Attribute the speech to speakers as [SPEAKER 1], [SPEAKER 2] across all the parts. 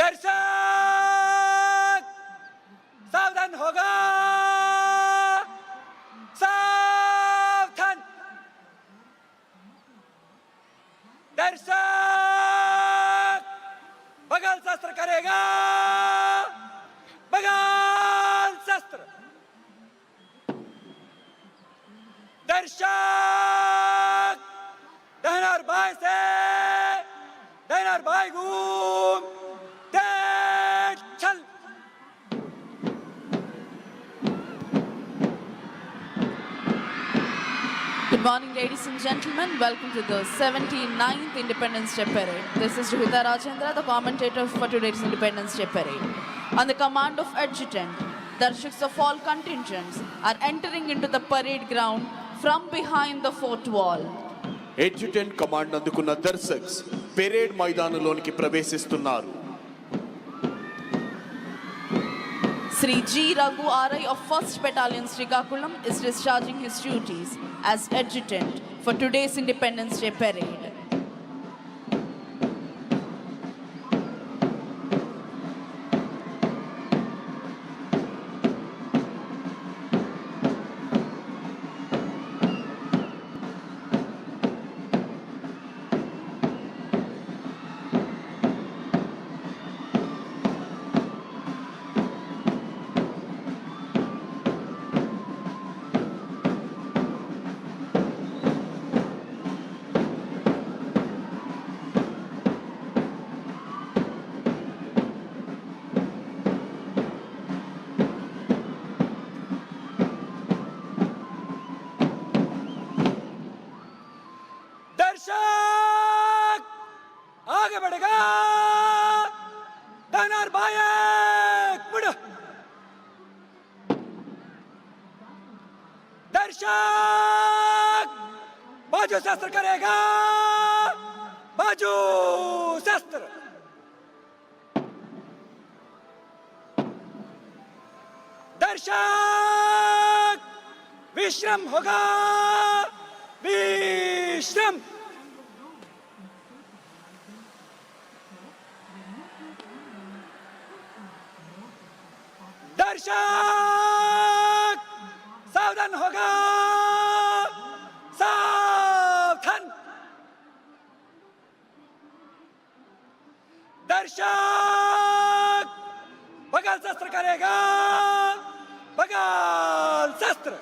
[SPEAKER 1] दर्शक सावधान होगा, सावधान। दर्शक बगल शस्त्र करेगा, बगल शस्त्र। दर्शक दाहिना और बाएं से, दाहिना और बाएं घूम, तेज चल।
[SPEAKER 2] Good morning, ladies and gentlemen. Welcome to the 79th Independence Day Parade. This is Rohita Rajendra, the commentator for today's Independence Day Parade. On the command of Adjutant, Darshaks of all contingents are entering into the parade ground from behind the fort wall.
[SPEAKER 3] Adjutant command అందుకున్న దర్శక్స్ parade మైదానంలోనికి ప్రవేశిస్తున్నారు.
[SPEAKER 2] Sri G. Raghu Arai of 1st Battalion Srikakulam is discharging his duties as adjutant for today's Independence Day Parade.
[SPEAKER 1] दर्शक आगे बढ़ेगा, दाहिना और बाएं मुड़। दर्शक बाजू शस्त्र करेगा, बाजू शस्त्र। दर्शक विश्राम होगा, विश्राम। दर्शक सावधान होगा, सावधान। दर्शक बगल शस्त्र करेगा, बगल शस्त्र।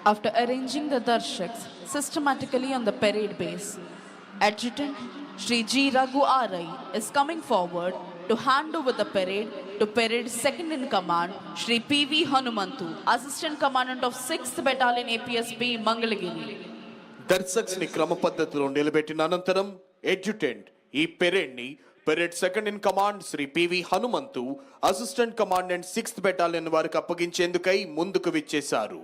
[SPEAKER 2] After arranging the darshaks systematically on the parade base, Adjutant Sri G. Raghu Arai is coming forward to hand over the parade to Parade Second in Command Sri P.V. Hanumantu, Assistant Commandant of 6th Battalion APSB Mangalagiri.
[SPEAKER 3] దర్శక్స్ ని క్రమ పద్ధతిలో నిలబెట్టిన అనంతరం adjutant ఈ parade ని parade second in command Shri PV Hanumanthu assistant commandant 6th battalion వారికి అప్పగించేందుకై ముందుకు విచ్చేశారు.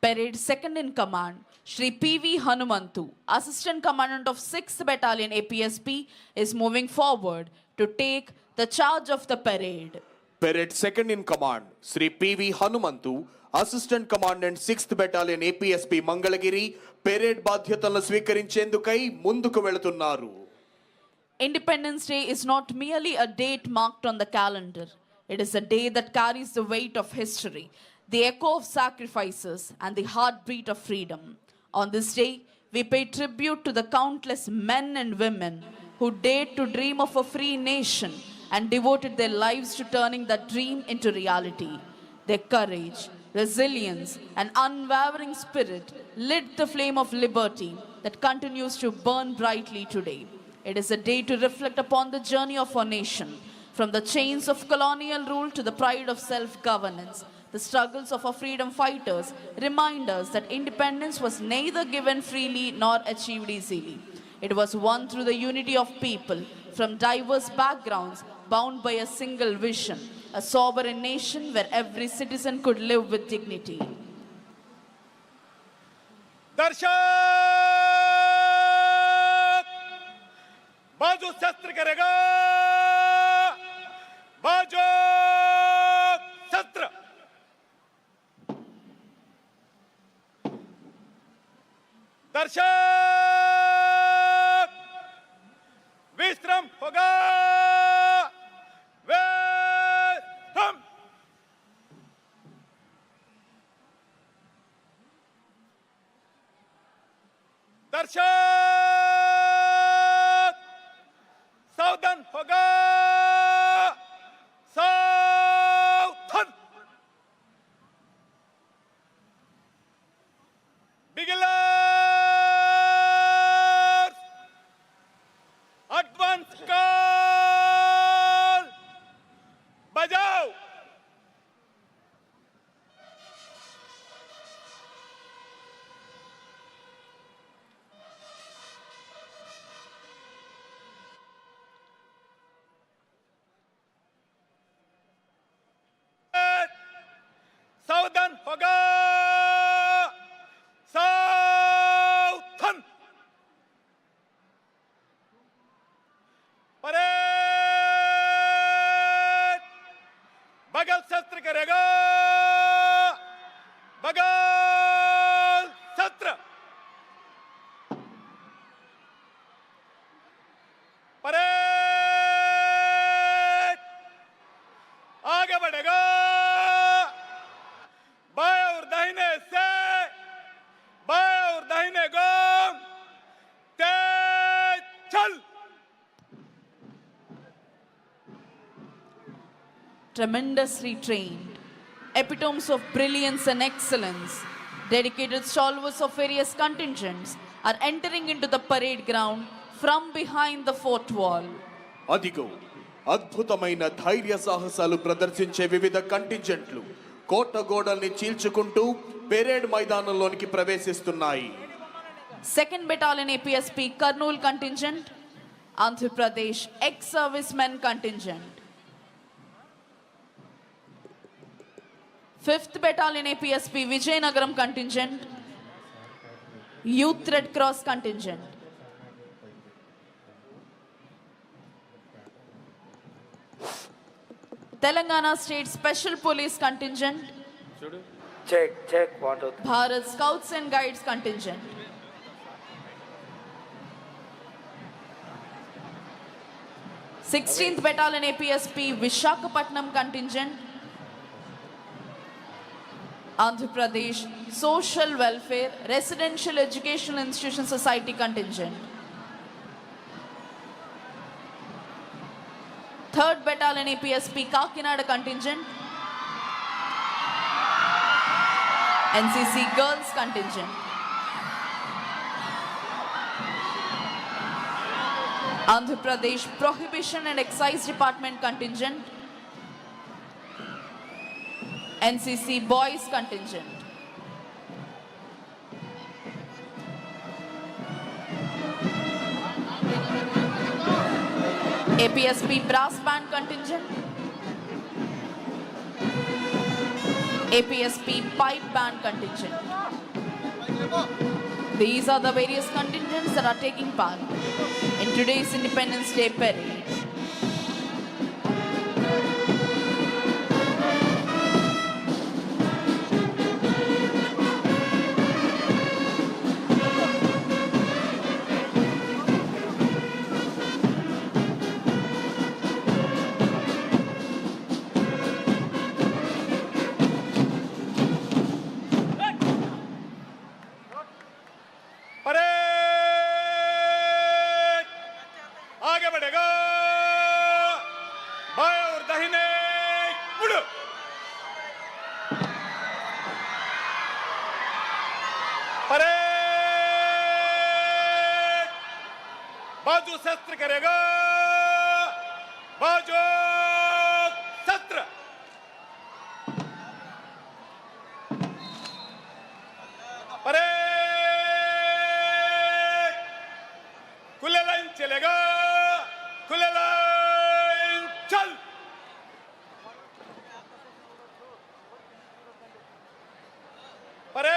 [SPEAKER 2] Parade Second in Command Sri P.V. Hanumantu, Assistant Commandant of 6th Battalion APSB, is moving forward to take the charge of the parade.
[SPEAKER 3] Parade Second in Command Sri P.V. Hanumantu, Assistant Commandant 6th Battalion APSB Mangalagiri, parade బాధ్యతలను స్వీకరించేందుకై ముందుకు వెళుతున్నారు.
[SPEAKER 2] Independence Day is not merely a date marked on the calendar. It is a day that carries the weight of history, the echo of sacrifices, and the heartbeat of freedom. On this day, we pay tribute to the countless men and women who dared to dream of a free nation and devoted their lives to turning that dream into reality. Their courage, resilience, and unwavering spirit lit the flame of liberty that continues to burn brightly today. It is a day to reflect upon the journey of our nation, from the chains of colonial rule to the pride of self-governance. The struggles of our freedom fighters remind us that independence was neither given freely nor achieved easily. It was won through the unity of people from diverse backgrounds, bound by a single vision, a sovereign nation where every citizen could live with dignity.
[SPEAKER 1] दर्शक
[SPEAKER 4] बाजू शस्त्र करेगा, बाजू शस्त्र। दर्शक विश्राम होगा, विश्राम। दर्शक सावधान होगा, सावधान। बिगिलर्स एडवांस कॉल बजाओ। सावधान होगा, सावधान। परेड बगल शस्त्र करेगा, बगल शस्त्र। परेड आगे बढ़ेगा, बाएं और दाहिने से, बाएं और दाहिने को तेज चल।
[SPEAKER 2] Tremendously trained, epitomes of brilliance and excellence, dedicated stalwarts of various contingents are entering into the parade ground from behind the fort wall.
[SPEAKER 3] అదిగో అద్భుతమైన ధైర్య సాహసాలు ప్రదర్శించే వివిధ కంటింజెంట్లు కోట గోడల్ని చీల్చుకుంటూ parade మైదానంలోనికి ప్రవేశిస్తున్నాయి.
[SPEAKER 2] 2nd Battalion APSP Kurnool contingent, Andhra Pradesh ex-servicemen contingent. 5th Battalion APSP Vijayanagaram contingent, Youth Red Cross contingent. Telangana State Special Police contingent,
[SPEAKER 5] Check, 1, 2, 3.
[SPEAKER 2] Bharat Scouts and Guides contingent. 16th Battalion APSP Vishakhapatnam contingent, Andhra Pradesh Social Welfare Residential Educational Institution Society contingent. 3rd Battalion APSP Kakinada contingent, NCC Girls contingent. Andhra Pradesh Prohibition and Excise Department contingent, NCC Boys contingent. APSP Brass Band contingent, APSP Pipe Band contingent. These are the various contingents that are taking part in today's Independence Day parade.
[SPEAKER 4] Parade आगे बढ़ेगा, बाएं और दाहिने मुड़ो। Parade बाजू शस्त्र करेगा, बाजू शस्त्र। परेड खुले लाइन चलेगा, खुले लाइन चल। परेड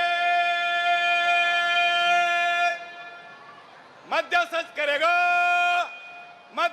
[SPEAKER 4] मध्य सच करेगा, मध्य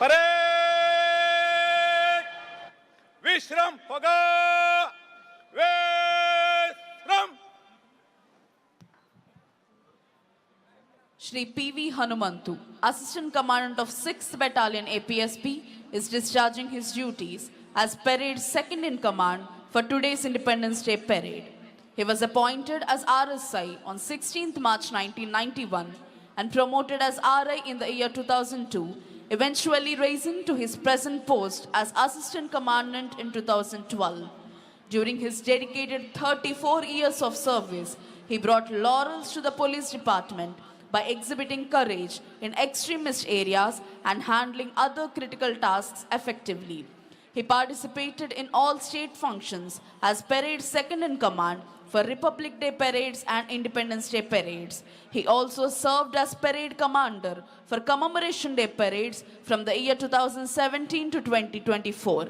[SPEAKER 4] परेड विश्राम होगा विश्राम
[SPEAKER 2] Shri P.V. Hanumantu, Assistant Commandant of 6th Battalion APSP, is discharging his duties as Parade Second in Command for today's Independence Day Parade. He was appointed as RSI on 16th March 1991 and promoted as RI in the year 2002, eventually rising to his present post as Assistant Commandant in 2012. During his dedicated 34 years of service, he brought laurels to the police department by exhibiting courage in extremist areas and handling other critical tasks effectively. He participated in all state functions as Parade Second in Command for Republic Day parades and Independence Day parades. He also served as Parade Commander for Commemoration Day parades from the year 2017 to 2024.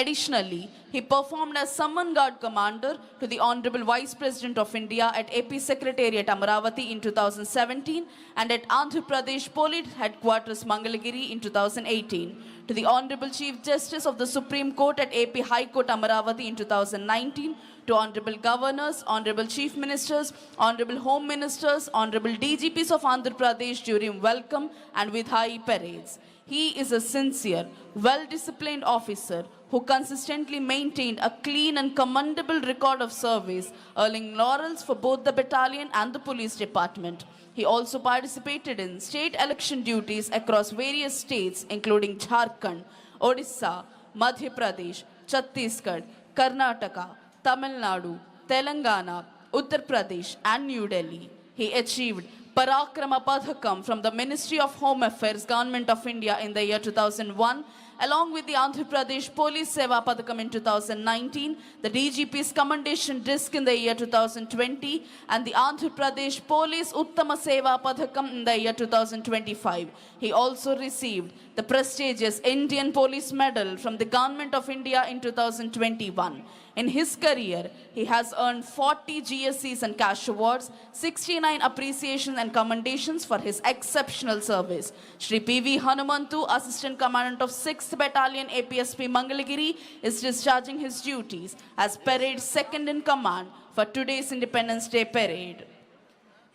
[SPEAKER 2] Additionally, he performed as Summon Guard Commander to the Honorable Vice President of India at AP Secretariat Amaravati in 2017 and at Andhra Pradesh Police Headquarters Mangalagiri in 2018, to the Honorable Chief Justice of the Supreme Court at AP High Court Amaravati in 2019, to Honorable Governors, Honorable Chief Ministers, Honorable Home Ministers, Honorable DGPs of Andhra Pradesh during welcome and Vidhai parades. He is a sincere, well-disciplined officer who consistently maintained a clean and commendable record of service, earning laurels for both the battalion and the police department. He also participated in state election duties across various states including Jharkhand, Odisha, Madhya Pradesh, Chhattisgarh, Karnataka, Tamil Nadu, Telangana, Uttar Pradesh and New Delhi. He achieved Parakrama Padhakam from the Ministry of Home Affairs, Government of India in the year 2001, along with the Andhra Pradesh Police Seva Padhakam in 2019, the DGP's Commendation Disc in the year 2020, and the Andhra Pradesh Police Uttama Seva Padhakam in the year 2025. He also received the prestigious Indian Police Medal from the Government of India in 2021. In his career, he has earned 40 GSCs and cash awards, 69 appreciations and commendations for his exceptional service. Shri P.V. Hanumantu, Assistant Commandant of 6th Battalion APSP Mangalagiri, is discharging his duties as Parade Second in Command for today's Independence Day Parade.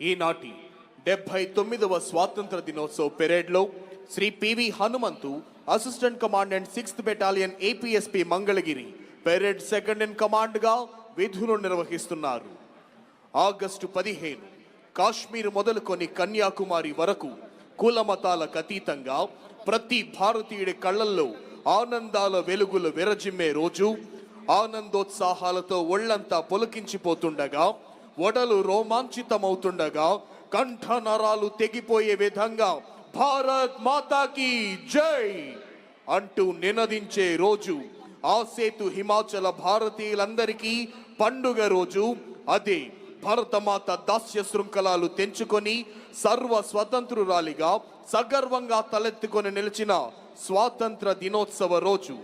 [SPEAKER 3] ఈనాటి 79వ స్వాతంత్ర దినోత్సవ పెరేడ్లో Shri PV Hanumanthu assistant commandant 6th battalion APSP Mangalagiri parade second in కమాండ్గా విధులు నిర్వహిస్తున్నారు. August 15 Kashmir మొదలుకొని కన్యాకుమారి వరకు కుల మతాలకు అతీతంగా ప్రతి భారతీయుడి కళ్ళల్లో ఆనందాల వెలుగులు విరజిమ్మే రోజు. ఆనందోత్సాహాలతో ఒళ్ళంతా పొలకించిపోతుండగా, ఒడలు రోమాంచితమవుతుండగా, కంఠ నరాలు తెగిపోయే విధంగా భారత్ మాతాకి జై అంటూ నినదించే రోజు. ఆ సేతు హిమాచల భారతీయులందరికీ పండుగ రోజు. అదే భరతమాత దాస్య శృంఖలాలు తెంచుకొని సర్వ స్వతంత్రురాలిగా సగర్వంగా తలెత్తుకొని నిలిచిన స్వాతంత్ర దినోత్సవ రోజు.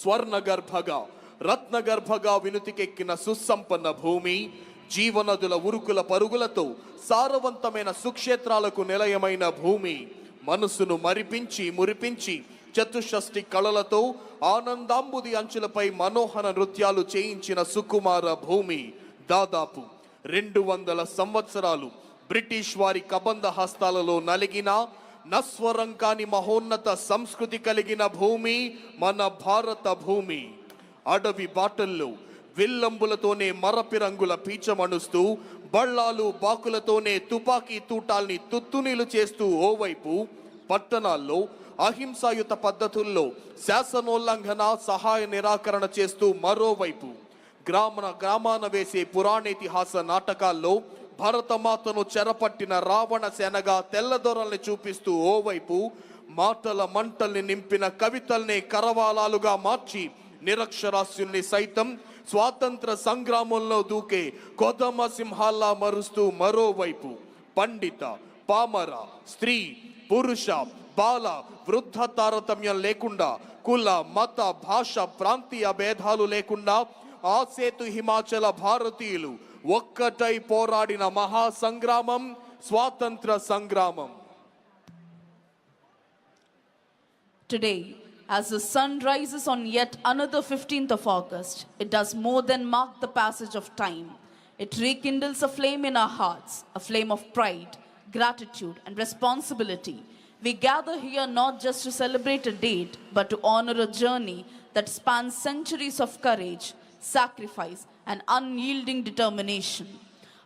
[SPEAKER 3] స్వర్ణగర్భగా రత్నగర్భగా వినుతికెక్కిన సుసంపన్న భూమి, జీవనదుల ఉరుకుల పరుగులతో సారవంతమైన సుక్షేత్రాలకు నిలయమైన భూమి, మనసును మరిపించి మురిపించి చతుషష్ఠి కళలతో ఆనందాంబుది అంచులపై మనోహర నృత్యాలు చేయించిన సుకుమార భూమి. దాదాపు 200 సంవత్సరాలు బ్రిటిష్ వారి కబంధ హస్తాలలో నలిగిన నస్వరం కాని మహోన్నత సంస్కృతి కలిగిన భూమి మన భారత భూమి. అడవి బాటల్లో విల్లంబులతోనే మరపి రంగుల పీచమణుస్తూ, బళ్ళాలు బాకులతోనే తుపాకీ తూటాల్ని తుత్తునీలు చేస్తూ ఓవైపు, పట్టణాల్లో అహింసాయుత పద్ధతుల్లో శాసనోల్లంఘన సహాయ నిరాకరణ చేస్తూ మరోవైపు, గ్రామాన వేసే పురాణేతిహాస నాటకాల్లో భరతమాతను చెరపట్టిన రావణ సేనగా తెల్లదొరల్ని చూపిస్తూ ఓవైపు, మాటల మంటల్ని నింపిన కవితల్ని కరవాలాలుగా మార్చి నిరక్షరాస్యుల్ని సైతం స్వాతంత్ర సంగ్రామంలో దూకే కొదమ సింహాల్లా మరుస్తూ మరోవైపు, పండిత పామర స్త్రీ పురుష బాల వృద్ధ తారతమ్యం లేకుండా, కుల మత భాష ప్రాంతీయ భేదాలు లేకుండా ఆ సేతు హిమాచల భారతీయులు ఒక్కటై పోరాడిన మహా సంగ్రామం స్వాతంత్ర సంగ్రామం.
[SPEAKER 2] Today, as the sun rises on yet another 15th of August, it does more than mark the passage of time. It rekindles a flame in our hearts, a flame of pride, gratitude, and responsibility. We gather here not just to celebrate a date, but to honor a journey that spans centuries of courage, sacrifice, and unyielding determination.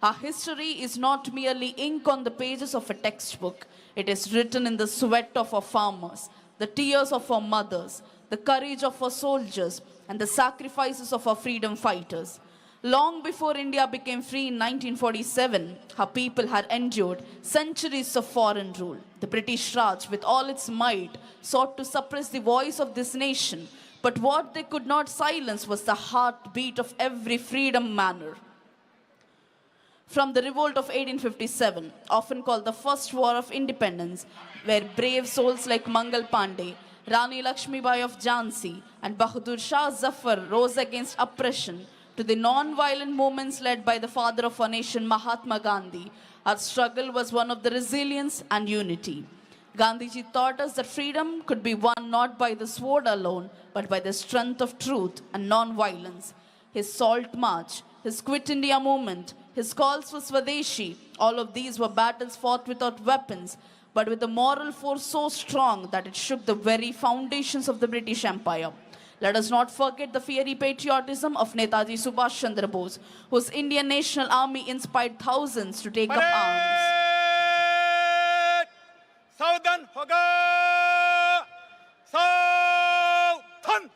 [SPEAKER 2] Our history is not merely ink on the pages of a textbook. It is written in the sweat of our farmers, the tears of our mothers, the courage of our soldiers, and the sacrifices of our freedom fighters. Long before India became free in 1947, her people had endured centuries of foreign rule. The British Raj, with all its might, sought to suppress the voice of this nation. But what they could not silence was the heartbeat of every freedom manner. From the revolt of 1857, often called the First War of Independence, where brave souls like Mangal Pandey, Rani Lakshmibai of Jhansi, and Bahadur Shah Zafar rose against oppression, to the non-violent movements led by the father of our nation, Mahatma Gandhi, our struggle was one of the resilience and unity. Gandhiji taught us that freedom could be won not by the sword alone, but by the strength of truth and non-violence. His Salt March, his Quit India movement, his calls for Swadeshi, all of these were battles fought without weapons, but with a moral force so strong that it shook the very foundations of the British Empire. Let us not forget the fiery patriotism of Netaji Subhash Chandra Bose, whose Indian National Army inspired thousands to take up arms.
[SPEAKER 4] सावधान होगा सावधान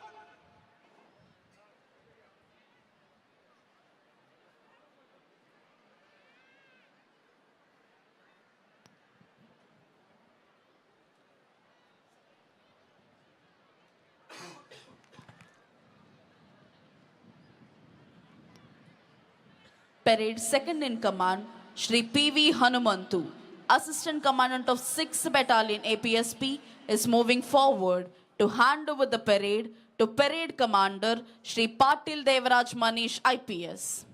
[SPEAKER 2] Parade second in command, Shri P.V. Hanumantu, Assistant Commandant of 6th Battalion APSP, is moving forward to hand over the parade to Parade Commander Shri Patil Devaraj Manish IPS.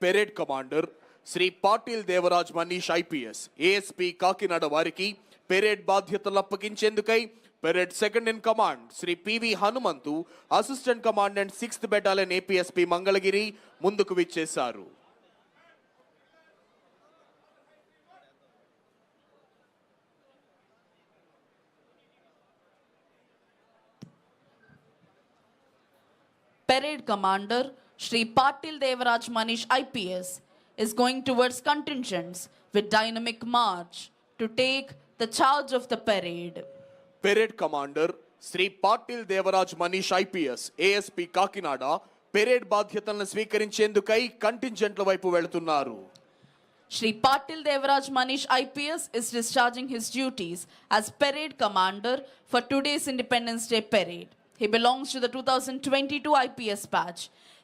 [SPEAKER 3] Parade commander Shri Patil Devaraj Manish IPS ASP Kakinada వారికి parade బాధ్యతలు అప్పగించేందుకై parade second in command Shri PV Hanumanthu assistant commandant 6th battalion APSP Mangalagiri ముందుకు విచ్చేశారు.
[SPEAKER 2] Parade Commander Shri Patil Devaraj Manish IPS is going towards contingents with dynamic march to take the charge of the parade.
[SPEAKER 3] Parade commander Shri Patil Devaraj Manish IPS ASP Kakinada parade బాధ్యతలను స్వీకరించేందుకై కంటింజెంట్ల వైపు వెళుతున్నారు.
[SPEAKER 2] Shri Patil Devaraj Manish IPS is discharging his duties as Parade Commander for today's Independence Day Parade. He belongs to the 2022 IPS batch.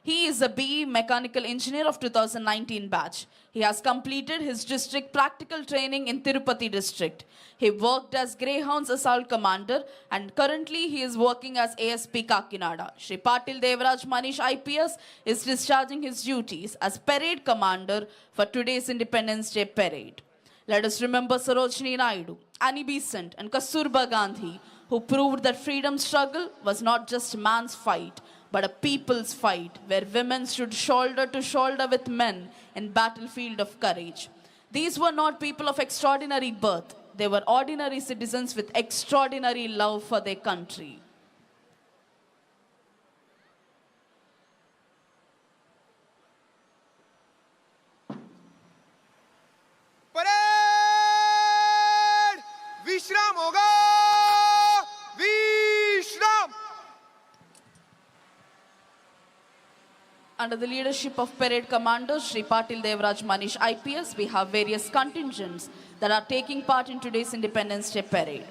[SPEAKER 2] He is a BE Mechanical Engineer of 2019 batch. He has completed his district practical training in Tirupati District. He worked as Greyhounds Assault Commander and currently he is working as ASP Kakinada. Shri Patil Devaraj Manish IPS is discharging his duties as Parade Commander for today's Independence Day Parade. Let us remember Sarojini Naidu, Annie Besant and Kasturba Gandhi, who proved that freedom struggle was not just man's fight, but a people's fight, where women stood shoulder to shoulder with men in battlefield of courage. These were not people of extraordinary birth. They were ordinary citizens with extraordinary love for their country.
[SPEAKER 6] Parade विश्राम होगा विश्राम.
[SPEAKER 2] Under the leadership of Parade Commander Shri Patil Devaraj Manish IPS, we have various contingents that are taking part in today's Independence Day Parade.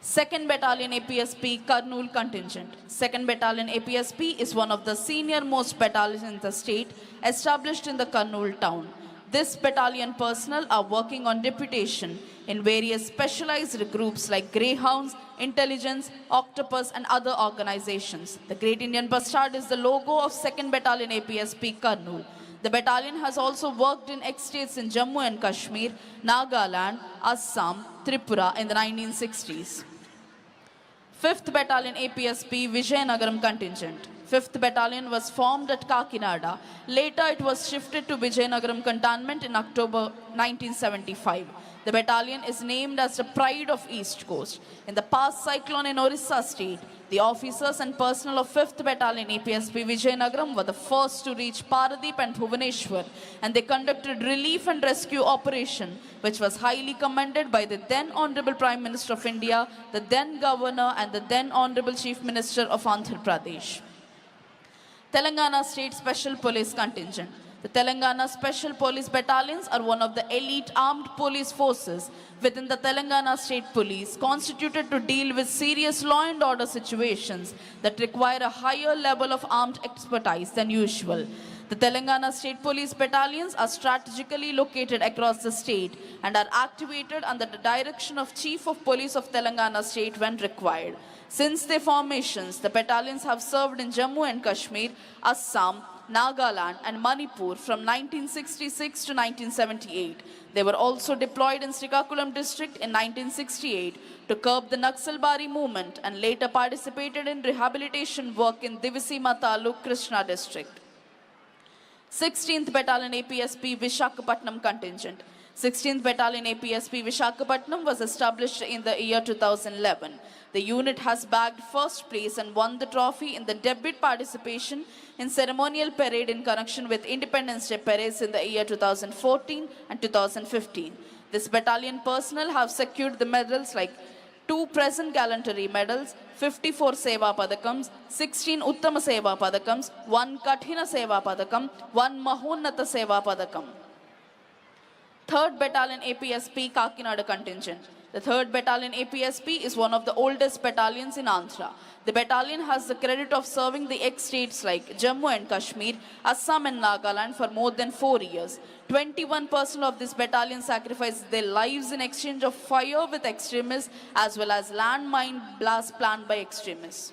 [SPEAKER 2] 2nd Battalion APSP Kurnool contingent. 2nd Battalion APSP is one of the senior most battalions in the state, established in the Kurnool town. This battalion personnel are working on deputation in various specialized groups like Greyhounds, Intelligence, Octopus and other organizations. The Great Indian Bustard is the logo of 2nd Battalion APSP Kurnool. The battalion has also worked in ex-states in Jammu and Kashmir, Nagaland, Assam, Tripura in the 1960s. 5th Battalion APSP Vijayanagaram contingent. 5th Battalion was formed at Kakinada. Later it was shifted to Vijayanagaram cantonment in October 1975. The battalion is named as the pride of East Coast. In the past cyclone in Orissa state, the officers and personnel of 5th Battalion APSP Vijayanagaram were the first to reach Paradeep and Bhubaneswar, and they conducted relief and rescue operation, which was highly commended by the then Honorable Prime Minister of India, the then Governor, and the then Honorable Chief Minister of Andhra Pradesh. Telangana State Special Police Contingent. The Telangana Special Police Battalions are one of the elite armed police forces within the Telangana State Police, constituted to deal with serious law and order situations that require a higher level of armed expertise than usual. The Telangana State Police Battalions are strategically located across the state and are activated under the direction of Chief of Police of Telangana State when required. Since their formations, the battalions have served in Jammu and Kashmir, Assam, Nagaland and Manipur from 1966 to 1978. They were also deployed in Srikakulam district in 1968 to curb the Naxalbari movement and later participated in rehabilitation work in Divisima Taluk, Krishna district. 16th Battalion APSP Vishakhapatnam contingent. 16th Battalion APSP Vishakhapatnam was established in the year 2011. The unit has bagged first place and won the trophy in the debut participation in ceremonial parade in connection with Independence Day parades in the year 2014 and 2015. This battalion personnel have secured the medals like 2 present gallantry medals, 54 Seva Padakams, 16 Uttama Seva Padakams, 1 Kathina Seva Padakam, 1 Mahonnata Seva Padakam. 3rd Battalion APSP Kakinada contingent. The 3rd Battalion APSP is one of the oldest battalions in Andhra. The battalion has the credit of serving the ex-states like Jammu and Kashmir, Assam and Nagaland for more than 4 years. 21% of this battalion sacrificed their lives in exchange of fire with extremists as well as landmine blasts planned by extremists.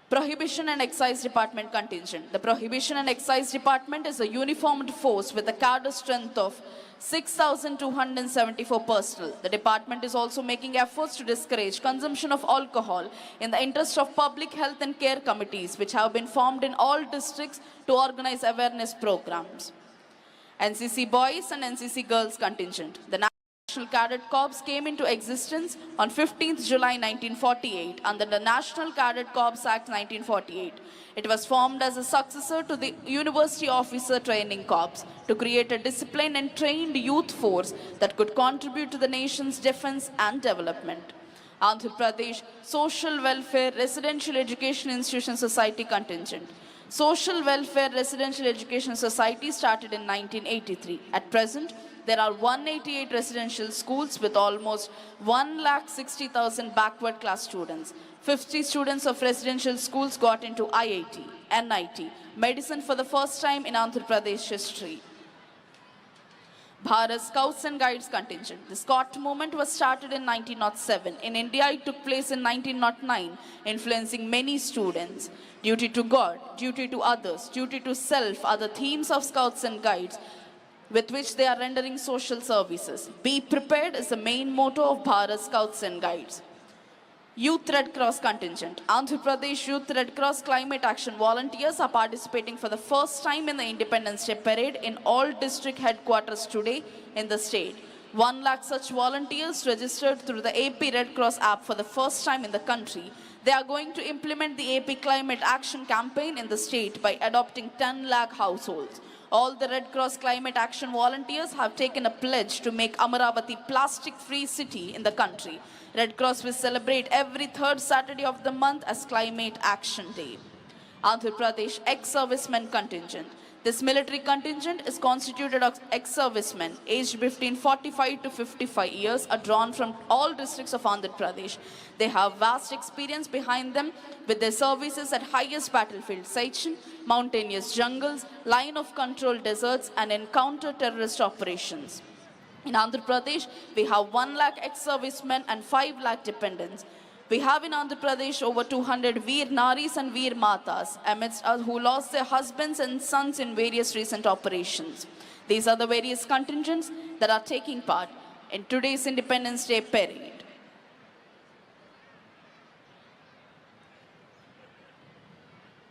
[SPEAKER 2] Prohibition and Excise Department contingent. The Prohibition and Excise Department is a uniformed force with a cadre strength of 6,274 personnel. The department is also making efforts to discourage consumption of alcohol in the interest of public health and care committees, which have been formed in all districts to organize awareness programs. NCC Boys and NCC Girls contingent. The National Cadet Corps came into existence on 15th July 1948 under the National Cadet Corps Act 1948. It was formed as a successor to the University Officer Training Corps to create a disciplined and trained youth force that could contribute to the nation's defense and development. Andhra Pradesh Social Welfare Residential Education Institution Society contingent. Social Welfare Residential Education Society started in 1983. At present, there are 188 residential schools with almost 1,60,000 backward class students. 50 students of residential schools got into IIT, NIT, medicine for the first time in Andhra Pradesh history. Bharat Scouts and Guides contingent. The Scout movement was started in 1907. In India, it took place in 1909, influencing many students. Duty to God, duty to others, duty to self are the themes of Scouts and Guides with which they are rendering social services. Be prepared is the main motto of Bharat Scouts and Guides. Youth Red Cross contingent. Andhra Pradesh Youth Red Cross Climate Action Volunteers are participating for the first time in the Independence Day Parade in all district headquarters today in the state. 1 lakh such volunteers registered through the AP Red Cross app for the first time in the country. They are going to implement the AP Climate Action campaign in the state by adopting 10 lakh households. All the Red Cross Climate Action volunteers have taken a pledge to make Amaravati plastic-free city in the country. Red Cross will celebrate every 3rd Saturday of the month as Climate Action Day. Andhra Pradesh ex-servicemen contingent. This military contingent is constituted of ex-servicemen aged between 45 to 55 years are drawn from all districts of Andhra Pradesh. They have vast experience behind them with their services at highest battlefield section, mountainous jungles, line of control deserts and in counter-terrorist operations. In Andhra Pradesh, we have 1 lakh ex-servicemen and 5 lakh dependents. We have in Andhra Pradesh over 200 Veer Naris and Veer Matas amidst us who lost their husbands and sons in various recent operations. These are the various contingents that are taking part in today's Independence Day parade.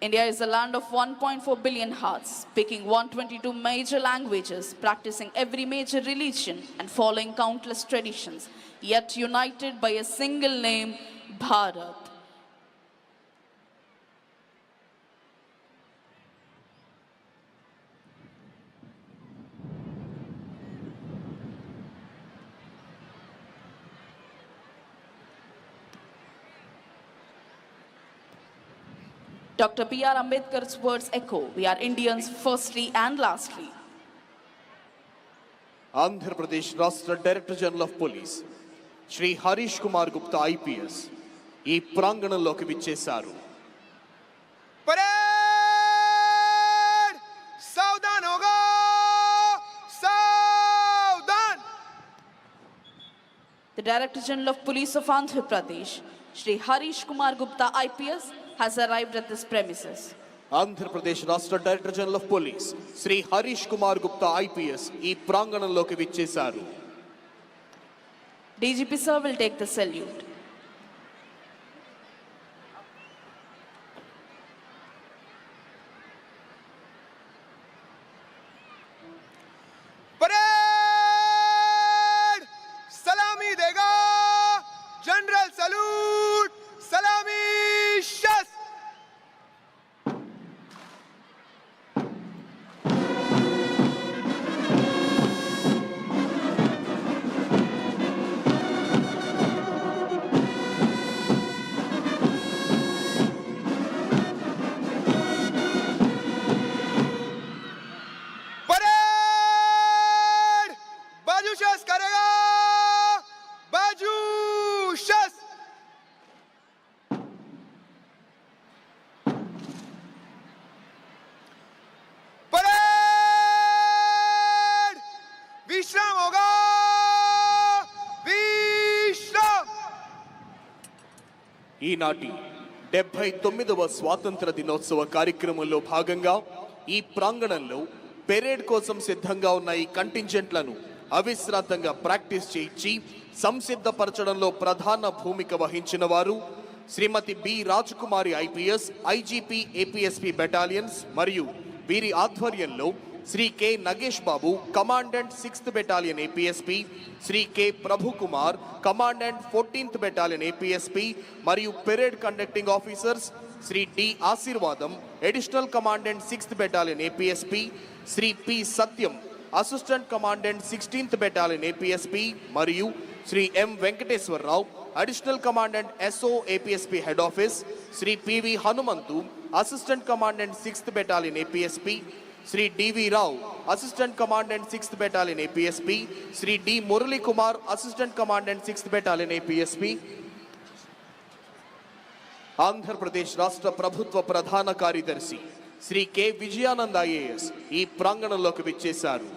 [SPEAKER 2] India is a land of 1.4 billion hearts, speaking 122 major languages, practicing every major religion, and following countless traditions, yet united by a single name, Bharat. Dr. B.R. Ambedkar's words echo, we are Indians firstly and lastly.
[SPEAKER 3] Andhra Pradesh రాష్ట్ర director general of police Shri Harish Kumar Gupta IPS ఈ ప్రాంగణంలోకి విచ్చేశారు.
[SPEAKER 6] Parade सावधान होगा सावधान.
[SPEAKER 2] The Director General of Police of Andhra Pradesh, Shri Harish Kumar Gupta IPS, has arrived at this premises.
[SPEAKER 3] Andhra Pradesh రాష్ట్ర director general of police Shri Harish Kumar Gupta IPS ఈ ప్రాంగణంలోకి విచ్చేశారు.
[SPEAKER 2] DGP sir will take the salute.
[SPEAKER 6] Parade सलामी देगा general salute सलामी शस. Parade बाजू शस करेगा बाजू शस. परेड विश्राम होगा विश्राम.
[SPEAKER 3] ఈనాటి 79వ స్వాతంత్ర దినోత్సవ కార్యక్రమంలో భాగంగా ఈ ప్రాంగణంలో పెరేడ్ కోసం సిద్ధంగా ఉన్న ఈ కంటింజెంట్లను అవిశ్రాంతంగా ప్రాక్టీస్ చేయించి సంసిద్ధపరచడంలో ప్రధాన భూమిక వహించిన వారు Shrimati B Rajakumari IPS IGP APSP battalions మరియు వీరి ఆధ్వర్యంలో Shri K Nagesh Babu commandant 6th battalion APSP, Shri K Prabhu Kumar commandant 14th battalion APSP మరియు parade conducting officers Shri D Ashirvadam additional commandant 6th battalion APSP, Shri P Satyam assistant commandant 16th battalion APSP మరియు Shri M Venkateswararao additional commandant SO APSP head office, Shri PV Hanumanthu assistant commandant 6th battalion APSP, Shri డివి రావు assistant commandant 6th battalion APSP, Shri D Murali Kumar assistant commandant 6th battalion APSP. Andhra Pradesh రాష్ట్ర ప్రభుత్వ ప్రధాన కార్యదర్శి Shri K Vijayanand IAS ఈ ప్రాంగణంలోకి విచ్చేశారు.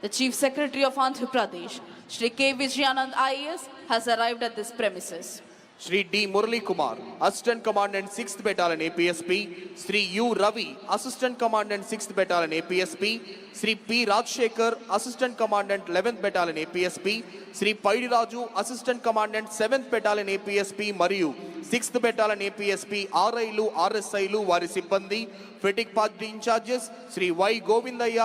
[SPEAKER 2] The Chief Secretary of Andhra Pradesh, Shri K. Vijayanand IAS, has arrived at this premises.
[SPEAKER 3] Shri D Murali Kumar assistant commandant 6th battalion APSP, Shri U Ravi assistant commandant 6th battalion APSP, Shri P Rajasekhar assistant commandant 11th battalion APSP, Shri Paidiraju assistant commandant 7th battalion APSP మరియు 6th battalion APSP ఆర్ఐలు ఆర్ఎస్ఐలు వారి సిబ్బంది, fatigue party incharges Shri Y Govindaiah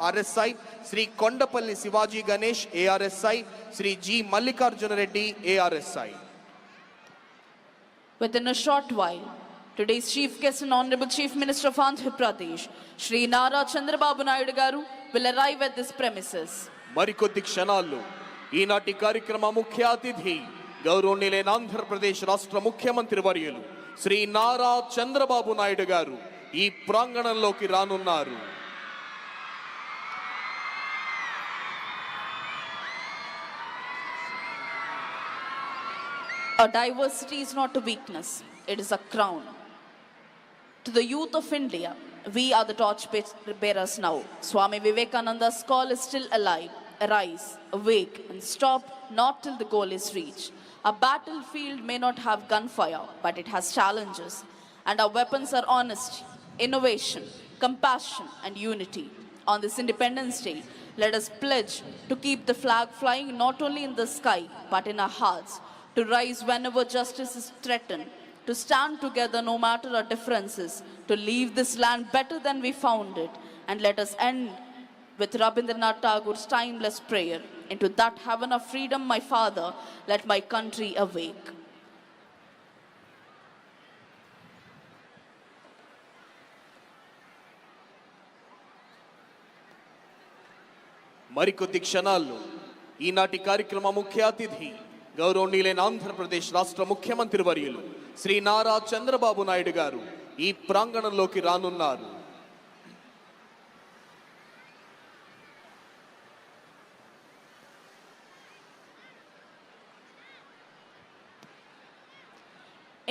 [SPEAKER 3] RSI, Shri Kondapalli Shivaji Ganesh ARSI, Shri G Mallikarjuna Reddy ARSI.
[SPEAKER 2] Within a short while, today's chief guest and Honorable Chief Minister of Andhra Pradesh, Shri Nara Chandrababu Naidu Garu, will arrive at this premises.
[SPEAKER 3] మరికొద్ది క్షణాల్లో ఈనాటి కార్యక్రమ ముఖ్య అతిథి గౌరవనీయులైన ఆంధ్రప్రదేశ్ రాష్ట్ర ముఖ్యమంత్రి వర్యులు శ్రీ నారా చంద్రబాబు నాయుడు గారు ఈ ప్రాంగణంలోకి రానున్నారు.
[SPEAKER 2] Our diversity is not a weakness, it is a crown. To the youth of India, we are the torch bearers now. Swami Vivekananda's call is still alive. Arise, awake, and stop not till the goal is reached. A battlefield may not have gunfire, but it has challenges. And our weapons are honesty, innovation, compassion, and unity. On this Independence Day, let us pledge to keep the flag flying not only in the sky, but in our hearts, to rise whenever justice is threatened, to stand together no matter our differences, to leave this land better than we found it. And let us end with Rabindranath Tagore's timeless prayer. Into that heaven of freedom, my Father, let my country awake.
[SPEAKER 3] మరికొద్ది క్షణాల్లో ఈనాటి కార్యక్రమ ముఖ్య అతిథి గౌరవనీయులైన ఆంధ్రప్రదేశ్ రాష్ట్ర ముఖ్యమంత్రి వర్యులు శ్రీ నారా చంద్రబాబు నాయుడు గారు ఈ ప్రాంగణంలోకి రానున్నారు.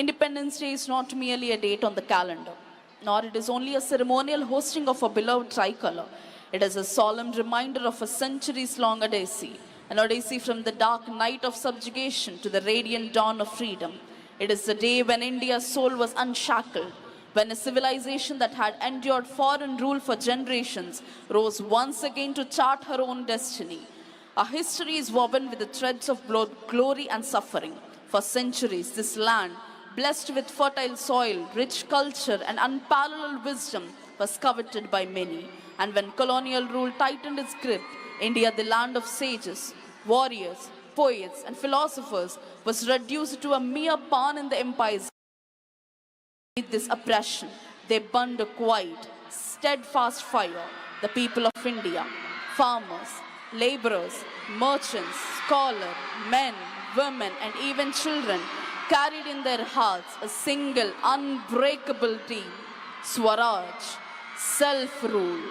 [SPEAKER 2] Independence Day is not merely a date on the calendar, nor it is only a ceremonial hosting of a beloved tricolor. It is a solemn reminder of a centuries-long odyssey, an odyssey from the dark night of subjugation to the radiant dawn of freedom. It is the day when India's soul was unshackled, when a civilization that had endured foreign rule for generations rose once again to chart her own destiny. Our history is woven with the threads of both glory and suffering. For centuries, this land, blessed with fertile soil, rich culture, and unparalleled wisdom, was coveted by many. And when colonial rule tightened its grip, India, the land of sages, warriors, poets, and philosophers, was reduced to a mere pawn in the empire's. With this oppression, they burned a quiet, steadfast fire. The people of India, farmers, laborers, merchants, scholars, men, women, and even children, carried in their hearts a single unbreakable dream: Swaraj, self-rule.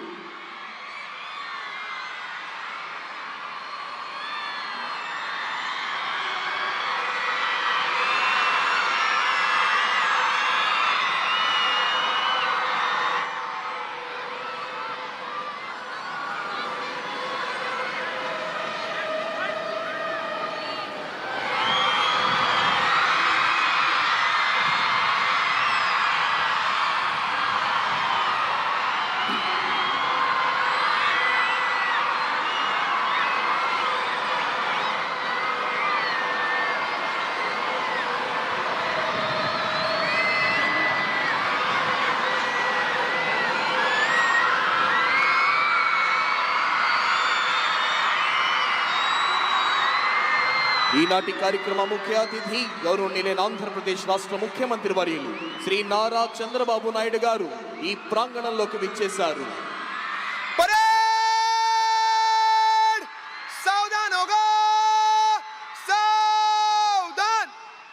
[SPEAKER 3] ఈనాటి కార్యక్రమ ముఖ్య అతిథి గౌరవనీయులైన ఆంధ్రప్రదేశ్ రాష్ట్ర ముఖ్యమంత్రి వర్యులు శ్రీ నారా చంద్రబాబు నాయుడు గారు ఈ ప్రాంగణంలోకి విచ్చేశారు.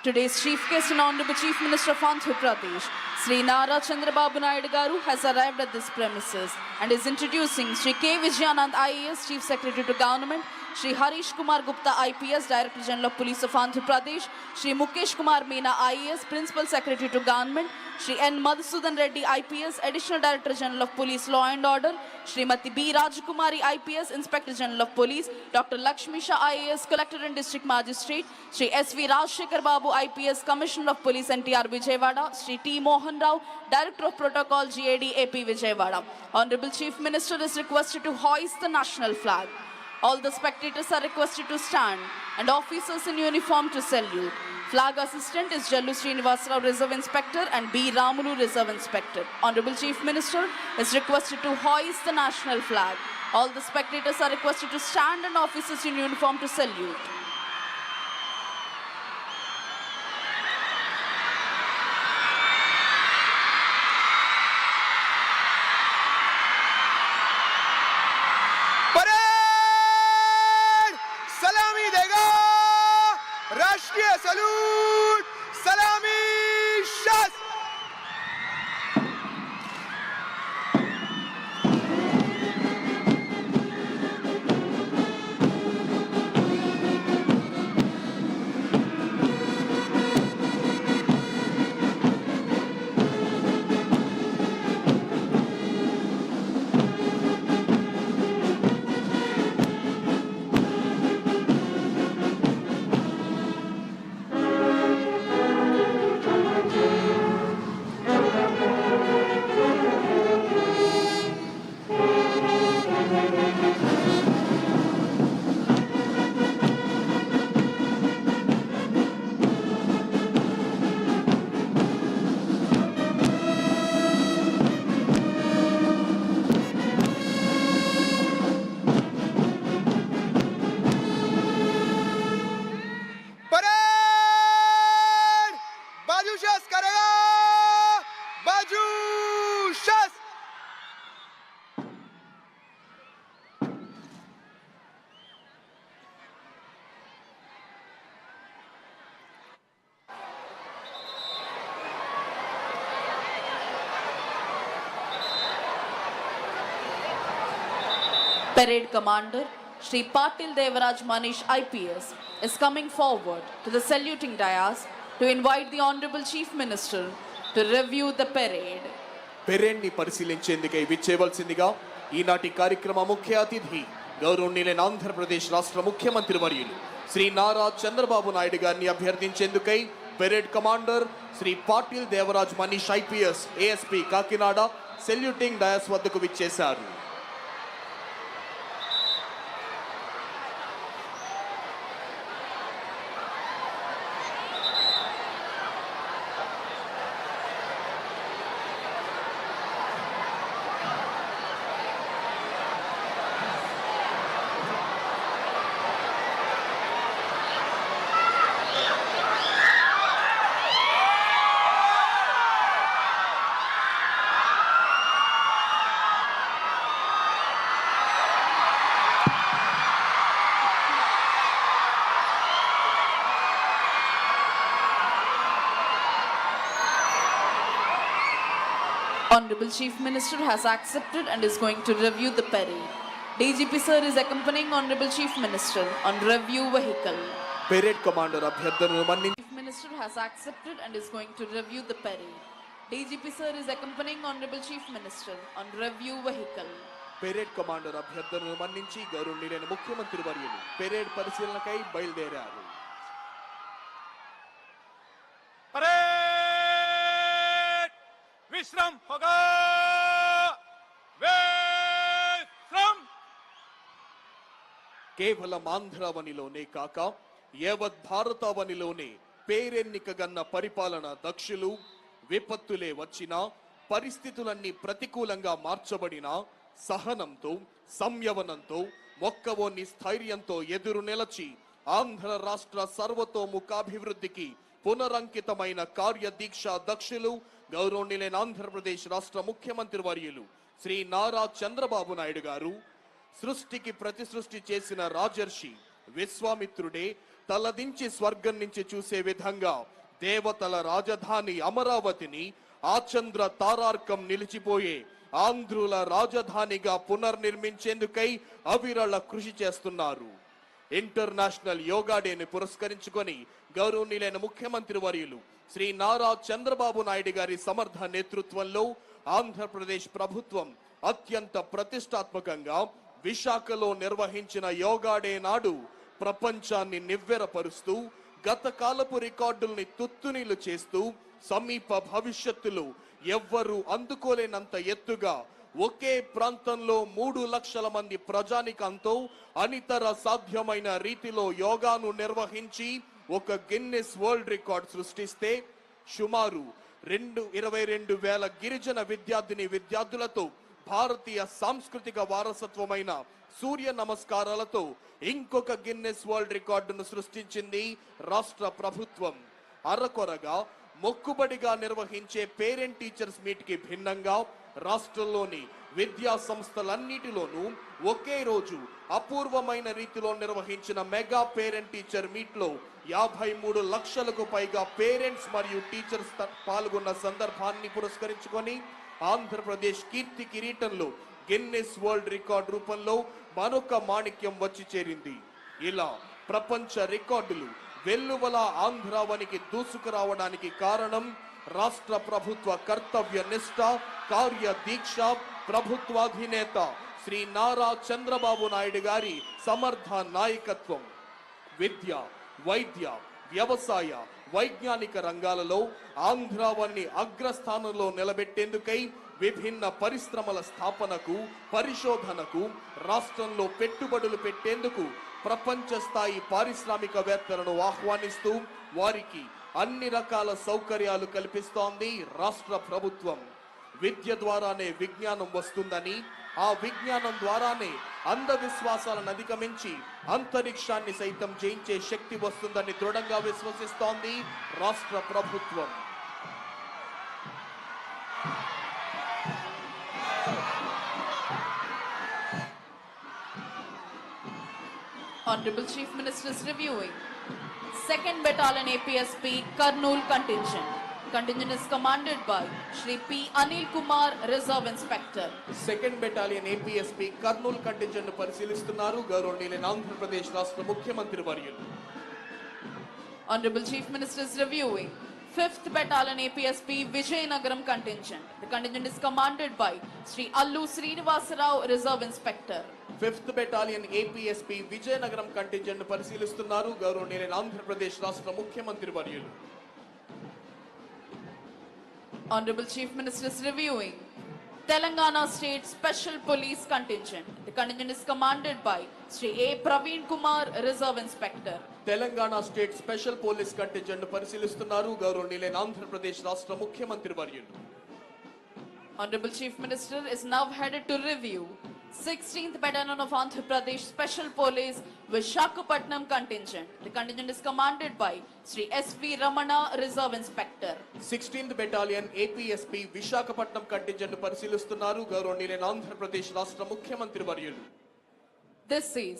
[SPEAKER 2] Today's chief guest and Honorable Chief Minister of Andhra Pradesh, Sri Nara Chandrababu Naidu Garu, has arrived at this premises and is introducing Sri K. Vijayanand IAS, Chief Secretary to Government, Sri Harish Kumar Gupta IPS, Director General of Police of Andhra Pradesh, Sri Mukesh Kumar Meena IAS, Principal Secretary to Government, Sri N. Madhusudan Reddy IPS, Additional Director General of Police Law and Order, Srimati B. Rajakumari IPS, Inspector General of Police, Dr. Lakshmi Shah IAS, Collector and District Magistrate, Sri S.V. Rajshekhar Babu IPS, Commissioner of Police NTR Vijayawada, Sri T. Mohan Rao, Director of Protocol GAD AP Vijayawada. Honorable Chief Minister is requested to hoist the national flag. All the spectators are requested to stand and officers in uniform to salute. Flag assistant is Jallu Srinivasarao, Reserve Inspector, and B. Ramulu, Reserve Inspector. Honorable Chief Minister is requested to hoist the national flag. All the spectators are requested to stand and officers in uniform to salute.
[SPEAKER 6] राष्ट्रीय salute सलामी शस्त्र
[SPEAKER 2] Parade Commander Shri Patil Devaraj Manish IPS is coming forward to the saluting dais to invite the Honorable Chief Minister to review the parade.
[SPEAKER 3] Parade ని పరిశీలించేందుకై విచ్చేవలసిందిగా ఈనాటి కార్యక్రమ ముఖ్య అతిథి గౌరవనీయులైన ఆంధ్రప్రదేశ్ రాష్ట్ర ముఖ్యమంత్రి వర్యులు శ్రీ నారా చంద్రబాబు నాయుడు గారిని అభ్యర్థించేందుకై parade commander Shri Patil Devaraj Manish IPS ASP Kakinada saluting dais వద్దకు విచ్చేశారు.
[SPEAKER 2] Honorable Chief Minister has accepted and is going to review the parade. DGP sir is accompanying Honorable Chief Minister on review vehicle.
[SPEAKER 3] Parade commander అభ్యర్థనను మన్నించి
[SPEAKER 2] Chief Minister has accepted and is going to review the parade. DGP sir is accompanying Honorable Chief Minister on review vehicle.
[SPEAKER 3] Parade commander అభ్యర్థనను మన్నించి గౌరవనీయులైన ముఖ్యమంత్రి వర్యులు parade పరిశీలనకై బయలుదేరారు.
[SPEAKER 4] विश्राम होगा विश्राम
[SPEAKER 3] కేవలం ఆంధ్రావనిలోనే కాక యావత్ భారతావనిలోనే పేరెన్నికగన్న పరిపాలన దక్షులు విపత్తులే వచ్చినా పరిస్థితులన్నీ ప్రతికూలంగా మార్చబడిన సహనంతో సంయమనంతో మొక్కవోని స్థైర్యంతో ఎదురు నిలచి ఆంధ్ర రాష్ట్ర సర్వతోముఖాభివృద్ధికి పునరంకితమైన కార్యదీక్ష దక్షులు గౌరవనీయులైన ఆంధ్రప్రదేశ్ రాష్ట్ర ముఖ్యమంత్రి వర్యులు శ్రీ నారా చంద్రబాబు నాయుడు గారు సృష్టికి ప్రతి సృష్టి చేసిన రాజర్షి విశ్వామిత్రుడే తలదించి స్వర్గం నుంచి చూసే విధంగా దేవతల రాజధాని అమరావతిని ఆచంద్ర తారార్కం నిలిచిపోయే ఆంధ్రుల రాజధానిగా పునర్నిర్మించేందుకై అవిరళ కృషి చేస్తున్నారు. ఇంటర్నేషనల్ యోగా డేని పురస్కరించుకొని గౌరవనీయులైన ముఖ్యమంత్రి వర్యులు శ్రీ నారా చంద్రబాబు నాయుడు గారి సమర్థ నేతృత్వంలో ఆంధ్రప్రదేశ్ ప్రభుత్వం అత్యంత ప్రతిష్టాత్మకంగా విశాఖలో నిర్వహించిన యోగా డే నాడు ప్రపంచాన్ని నివ్వెరపరుస్తూ గత కాలపు రికార్డుల్ని తుత్తునీలు చేస్తూ సమీప భవిష్యత్తులో ఎవ్వరూ అందుకోలేనంత ఎత్తుగా ఒకే ప్రాంతంలో 3 లక్షల మంది ప్రజానికంతో అనితర సాధ్యమైన రీతిలో యోగాను నిర్వహించి ఒక గిన్నెస్ వరల్డ్ రికార్డ్ సృష్టిస్తే సుమారు 22,000 గిరిజన విద్యార్థులతో భారతీయ సాంస్కృతిక వారసత్వమైన సూర్య నమస్కారాలతో ఇంకొక గిన్నెస్ వరల్డ్ రికార్డును సృష్టించింది రాష్ట్ర ప్రభుత్వం. అరకొరగా మొక్కుబడిగా నిర్వహించే పేరెంట్ టీచర్స్ మీట్ కి భిన్నంగా రాష్ట్రంలోని విద్యా సంస్థలన్నిటిలోనూ ఒకే రోజు అపూర్వమైన రీతిలో నిర్వహించిన మెగా పేరెంట్ టీచర్ మీట్ లో 53 లక్షలకు పైగా పేరెంట్స్ మరియు టీచర్స్ పాల్గొన్న సందర్భాన్ని పురస్కరించుకొని ఆంధ్రప్రదేశ్ కీర్తి కిరీటంలో గిన్నెస్ వరల్డ్ రికార్డ్ రూపంలో మరొక మాణిక్యం వచ్చి చేరింది. ఇలా ప్రపంచ రికార్డులు వెల్లువల ఆంధ్రావనికి దూసుకురావడానికి కారణం రాష్ట్ర ప్రభుత్వ కర్తవ్య నిష్ఠ కార్యదీక్ష ప్రభుత్వాధినేత శ్రీ నారా చంద్రబాబు నాయుడు గారి సమర్థ నాయకత్వం. విద్య వైద్య వ్యవసాయ వైజ్ఞానిక రంగాలలో ఆంధ్రావన్ని అగ్రస్థానంలో నిలబెట్టేందుకై విభిన్న పరిశ్రమల స్థాపనకు పరిశోధనకు రాష్ట్రంలో పెట్టుబడులు పెట్టేందుకు ప్రపంచ స్థాయి పారిశ్రామికవేత్తలను ఆహ్వానిస్తూ వారికి అన్ని రకాల సౌకర్యాలు కల్పిస్తోంది రాష్ట్ర ప్రభుత్వం. విద్య ద్వారానే విజ్ఞానం వస్తుందని ఆ విజ్ఞానం ద్వారానే అంధవిశ్వాసాలను అధిగమించి అంతరిక్షాన్ని సైతం జయించే శక్తి వస్తుందని దృఢంగా విశ్వసిస్తోంది రాష్ట్ర ప్రభుత్వం.
[SPEAKER 2] Honorable Chief Minister is reviewing 2nd Battalion APSP Kurnool contingent. Contingent is commanded by Shri P. Anil Kumar, Reserve Inspector.
[SPEAKER 3] Second battalion APSP Kurnool contingent పరిశీలిస్తున్నారు గౌరవనీయులైన ఆంధ్రప్రదేశ్ రాష్ట్ర ముఖ్యమంత్రి వర్యులు.
[SPEAKER 2] Honorable Chief Minister is reviewing 5th Battalion APSP Vijayanagaram contingent. The contingent is commanded by Shri Allu Srinivasarao, Reserve Inspector.
[SPEAKER 3] Fifth battalion APSP Vizianagaram contingent పరిశీలిస్తున్నారు గౌరవనీయులైన ఆంధ్రప్రదేశ్ రాష్ట్ర ముఖ్యమంత్రి వర్యులు.
[SPEAKER 2] Honorable Chief Minister is reviewing Telangana State Special Police Contingent. The contingent is commanded by Shri A. Praveen Kumar, Reserve Inspector.
[SPEAKER 3] Telangana state special police contingent పరిశీలిస్తున్నారు గౌరవనీయులైన ఆంధ్రప్రదేశ్ రాష్ట్ర ముఖ్యమంత్రి వర్యులు.
[SPEAKER 2] Honorable Chief Minister is now headed to review 16th Battalion of Andhra Pradesh Special Police Visakhapatnam contingent. The contingent is commanded by Shri S.V. Ramana, Reserve Inspector.
[SPEAKER 3] 16th battalion APSP Visakhapatnam contingent పరిశీలిస్తున్నారు గౌరవనీయులైన ఆంధ్రప్రదేశ్ రాష్ట్ర ముఖ్యమంత్రి వర్యులు.
[SPEAKER 2] This is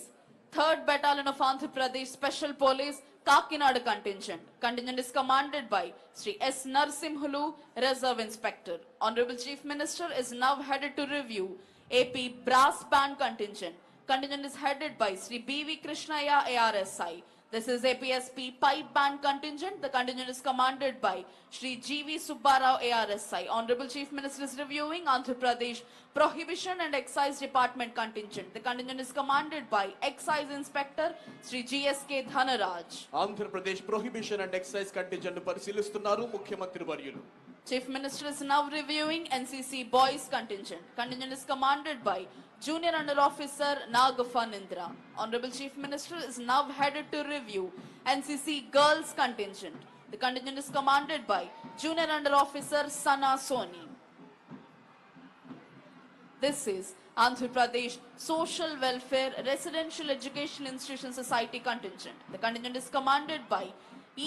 [SPEAKER 2] 3rd Battalion of Andhra Pradesh Special Police Kakinada contingent. Contingent is commanded by Shri S. Narsimhulu, Reserve Inspector. Honorable Chief Minister is now headed to review AP Brass Band contingent. Contingent is headed by Shri B.V. Krishnaya, ARSI. This is APSP Pipe Band contingent. The contingent is commanded by Shri G.V. Subbarao, ARSI. Honorable Chief Minister is reviewing Andhra Pradesh Prohibition and Excise Department contingent. The contingent is commanded by Excise Inspector Shri G.S.K. Dhanaraj.
[SPEAKER 3] Andhra Pradesh prohibition and excise contingent పరిశీలిస్తున్నారు ముఖ్యమంత్రి వర్యులు.
[SPEAKER 2] Chief Minister is now reviewing NCC Boys contingent. Contingent is commanded by Junior Under Officer Nagafanindra. Honorable Chief Minister is now headed to review NCC Girls contingent. The contingent is commanded by Junior Under Officer Sana Soni. This is Andhra Pradesh Social Welfare Residential Education Institution Society contingent. The contingent is commanded by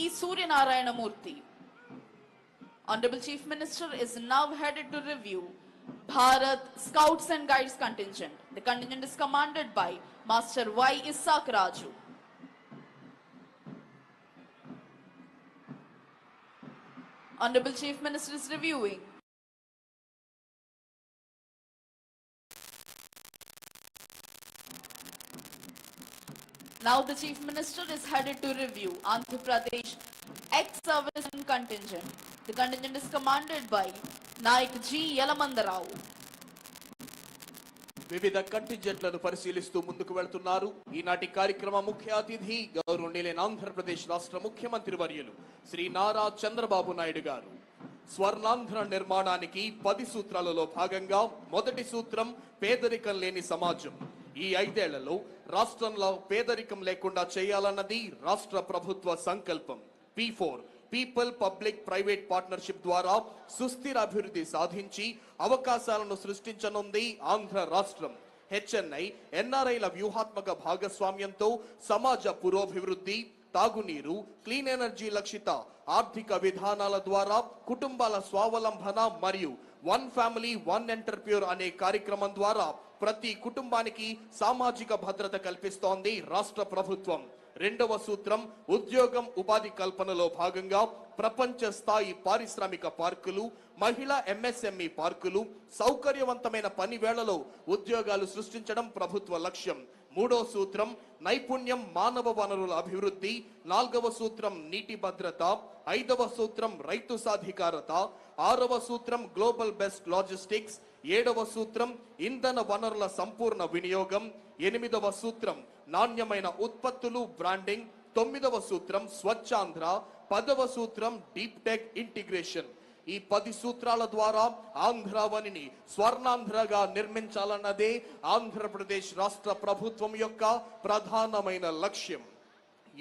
[SPEAKER 2] E. Suryanarayana Murthy. Honorable Chief Minister is now headed to review Bharat Scouts and Guides contingent. The contingent is commanded by Master Y. Isaac Raju. Honorable Chief Minister is reviewing Now the Chief Minister is headed to review Andhra Pradesh ex-servicemen contingent. The contingent is commanded by Naik G. Yalamandarao.
[SPEAKER 3] వివిధ కంటింజెంట్లను పరిశీలిస్తూ ముందుకు వెళ్తున్నారు ఈనాటి కార్యక్రమ ముఖ్య అతిథి గౌరవనీయులైన ఆంధ్రప్రదేశ్ రాష్ట్ర ముఖ్యమంత్రి వర్యులు శ్రీ నారా చంద్రబాబు నాయుడు గారు. స్వర్ణాంధ్ర నిర్మాణానికి 10 సూత్రాలలో భాగంగా మొదటి సూత్రం పేదరికం లేని సమాజం. ఈ 5 ఏళ్లలో రాష్ట్రంలో పేదరికం లేకుండా చేయాలన్నది రాష్ట్ర ప్రభుత్వ సంకల్పం. P4 people public private partnership ద్వారా సుస్థిర అభివృద్ధి సాధించి అవకాశాలను సృష్టించనుంది ఆంధ్ర రాష్ట్రం. హెచ్ఎన్ఐ ఎన్ఆర్ఐల వ్యూహాత్మక భాగస్వామ్యంతో సమాజ పురోభివృద్ధి, తాగునీరు, క్లీన్ ఎనర్జీ లక్షిత ఆర్థిక విధానాల ద్వారా కుటుంబాల స్వావలంబన మరియు వన్ ఫ్యామిలీ వన్ ఎంటర్ప్రెన్యూర్ అనే కార్యక్రమం ద్వారా ప్రతి కుటుంబానికి సామాజిక భద్రత కల్పిస్తోంది రాష్ట్ర ప్రభుత్వం. రెండవ సూత్రం ఉద్యోగం ఉపాధి కల్పనలో భాగంగా ప్రపంచ స్థాయి పారిశ్రామిక పార్కులు, మహిళా ఎంఎస్ఎంఈ పార్కులు, సౌకర్యవంతమైన పని వేళలో ఉద్యోగాలు సృష్టించడం ప్రభుత్వ లక్ష్యం. మూడో సూత్రం నైపుణ్యం మానవ వనరుల అభివృద్ధి. నాలుగవ సూత్రం నీటి భద్రత. ఐదవ సూత్రం రైతు సాధికారత. ఆరవ సూత్రం గ్లోబల్ బెస్ట్ లాజిస్టిక్స్. ఏడవ సూత్రం ఇంధన వనరుల సంపూర్ణ వినియోగం. ఎనిమిదవ సూత్రం నాణ్యమైన ఉత్పత్తులు బ్రాండింగ్. తొమ్మిదవ సూత్రం స్వచ్ఛాంధ్ర. 10వ సూత్రం డీప్ టెక్ ఇంటిగ్రేషన్. ఈ 10 సూత్రాల ద్వారా ఆంధ్రావనిని స్వర్ణాంధ్రగా నిర్మించాలన్నదే ఆంధ్రప్రదేశ్ రాష్ట్ర ప్రభుత్వం యొక్క ప్రధానమైన లక్ష్యం.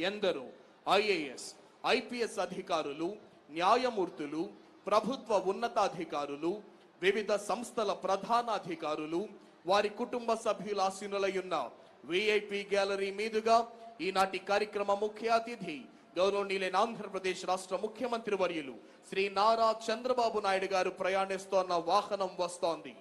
[SPEAKER 3] ఎందరో ఐఏఎస్, ఐపీఎస్ అధికారులు, న్యాయమూర్తులు, ప్రభుత్వ ఉన్నతాధికారులు, వివిధ సంస్థల ప్రధానాధికారులు, వారి కుటుంబ సభ్యుల ఆశీనులయున్న విఐపి గ్యాలరీ మీదుగా ఈనాటి కార్యక్రమ ముఖ్య అతిథి గౌరవనీయులైన ఆంధ్రప్రదేశ్ రాష్ట్ర ముఖ్యమంత్రి వర్యులు శ్రీ నారా చంద్రబాబు నాయుడు గారు ప్రయాణిస్తోన్న వాహనం వస్తోంది.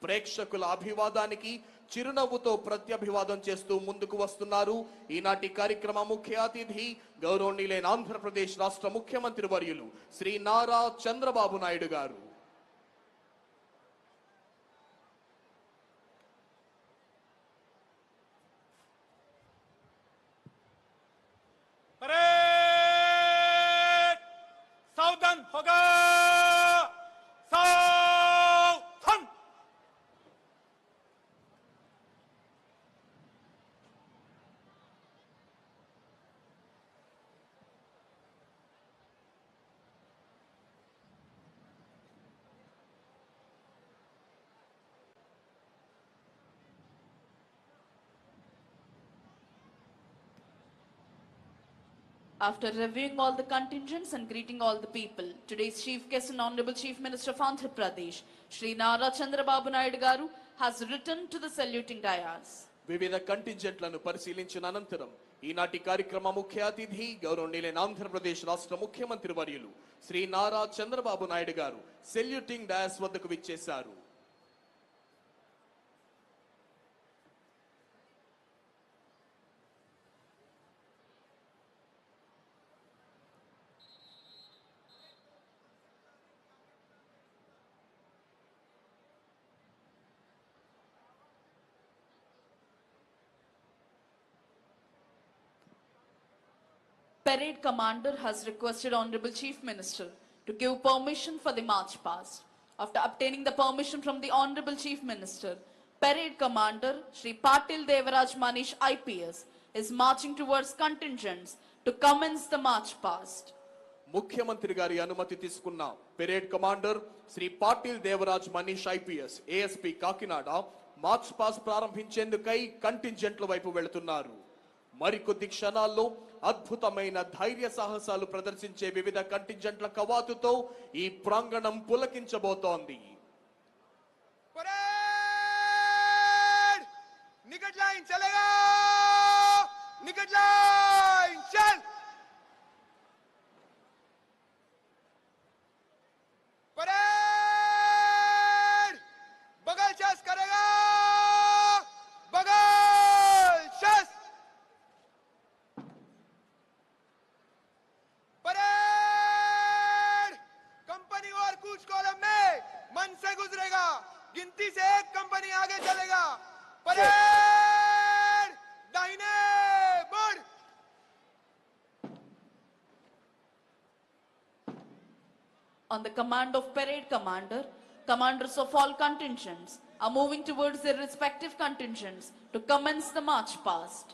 [SPEAKER 3] ప్రేక్షకుల అభివాదానికి చిరునవ్వుతో ప్రత్యభివాదం చేస్తూ ముందుకు వస్తున్నారు. ఈనాటి కార్యక్రమ ముఖ్య అతిథి గౌరవనీయులైన ఆంధ్రప్రదేశ్ రాష్ట్ర ముఖ్యమంత్రి వర్యులు శ్రీ నారా చంద్రబాబు నాయుడు గారు.
[SPEAKER 4] सावधान होगा
[SPEAKER 2] After reviewing all the contingents and greeting all the people, today's Chief Guest and Honorable Chief Minister of Andhra Pradesh, Shri Nara Chandrababu Naidu Garu, has returned to the saluting dais.
[SPEAKER 3] వివిధ కంటింజెంట్లను పరిశీలించిన అనంతరం ఈనాటి కార్యక్రమ ముఖ్య అతిథి గౌరవనీయులైన ఆంధ్రప్రదేశ్ రాష్ట్ర ముఖ్యమంత్రి వర్యులు శ్రీ నారా చంద్రబాబు నాయుడు గారు సెల్యూటింగ్ డయాస్ వద్దకు విచ్చేశారు.
[SPEAKER 2] Parade Commander has requested Honorable Chief Minister to give permission for the march past. After obtaining the permission from the Honorable Chief Minister, Parade Commander Shri Patil Devaraj Manish IPS is marching towards contingents to commence the march past.
[SPEAKER 3] ముఖ్యమంత్రి గారి అనుమతి తీసుకున్న parade commander Shri Patil Devaraj Manish IPS ASP Kakinada march past ప్రారంభించేందుకై కంటింజెంట్ల వైపు వెళుతున్నారు. మరికొద్ది క్షణాల్లో అద్భుతమైన ధైర్య సాహసాలు ప్రదర్శించే వివిధ కంటింజెంట్ల కవాతుతో ఈ ప్రాంగణం పులకించబోతోంది.
[SPEAKER 6] निकट लाइन चलेगा, निकट लाइन चल. परेड बगल चस करेगा, बगल चस. परेड कंपनी और कूच कॉलम में मन से गुजरेगा, गिनती से एक कंपनी आगे चलेगा. परेड दाहिने मुड़.
[SPEAKER 2] On the command of Parade Commander, commanders of all contingents are moving towards their respective contingents to commence the march past.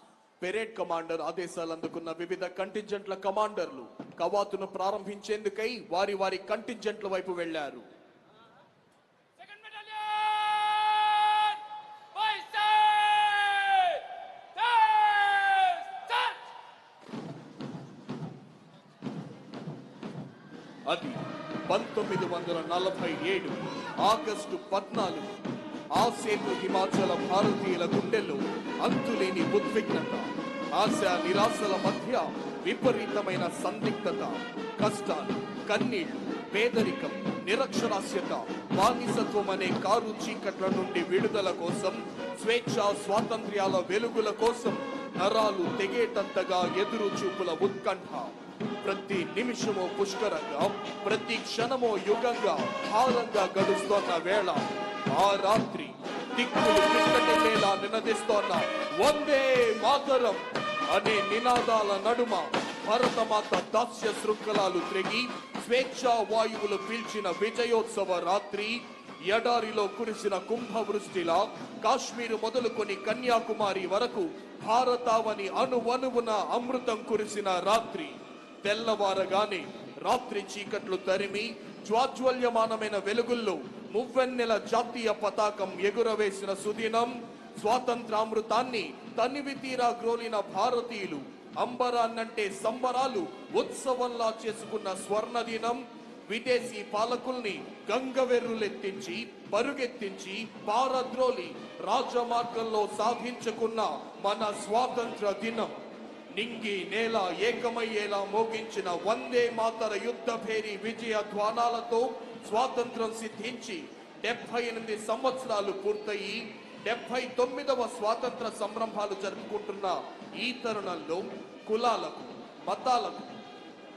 [SPEAKER 3] Parade commander ఆదేశాలు అందుకున్న వివిధ కంటింజెంట్ల కమాండర్లు కవాతును ప్రారంభించేందుకై వారి వారి కంటింజెంట్ల వైపు వెళ్లారు. అది 1947 ఆగస్టు 14. ఆ సేతు హిమాచల భారతీయుల గుండెల్లో అంతులేని ఉద్విగ్నత, ఆశ నిరాశల మధ్య విపరీతమైన సందిగ్ధత, కష్టాలు, కన్నీళ్లు, పేదరికం, నిరక్షరాస్యత, బానిసత్వం అనే కారు చీకట్ల నుండి విడుదల కోసం, స్వేచ్ఛ స్వాతంత్ర్యాల వెలుగుల కోసం నరాలు తెగేటంతగా ఎదురు చూపుల ఉత్కంఠ. ప్రతి నిమిషమో పుష్కరంగా, ప్రతి క్షణమో యుగంగా భారంగా గడుస్తోన్న వేళ, ఆ రాత్రి దిక్కులు పిట్టటిల్లేలా నినదిస్తోన్న వందే మాతరం అనే నినాదాల నడుమ భరతమాత దాస్య శృంఖలాలు త్రెగి స్వేచ్ఛా వాయువులు పీల్చిన విజయోత్సవ రాత్రి, ఎడారిలో కురిసిన కుంభవృష్టిలా కాశ్మీరు మొదలుకొని కన్యాకుమారి వరకు భారతావని అణువణువున అమృతం కురిసిన రాత్రి. తెల్లవారగానే రాత్రి చీకట్లు తరిమి జ్వాజ్వల్యమానమైన వెలుగుల్లో మువ్వెన్నెల జాతీయ పతాకం ఎగురవేసిన సుదినం. స్వాతంత్రామృతాన్ని తనివి తీరా గ్రోలిన భారతీయులు అంబరాన్నంటే సంబరాలు ఉత్సవంలా చేసుకున్న స్వర్ణ దినం. విదేశీ పాలకుల్ని గంగవెర్రులెత్తించి పరుగెత్తించి పారద్రోలి రాజమార్గంలో సాధించుకున్న మన స్వాతంత్ర దినం. నింగి నేల ఏకమయ్యేలా మోగించిన వందే మాతర యుద్ధ భేరి విజయ ధ్వానాలతో స్వాతంత్రం సిద్ధించి 78 సంవత్సరాలు పూర్తయి 79వ స్వాతంత్ర సంరంభాలు జరుపుకుంటున్న ఈ తరుణంలో కులాలకు, మతాలకు,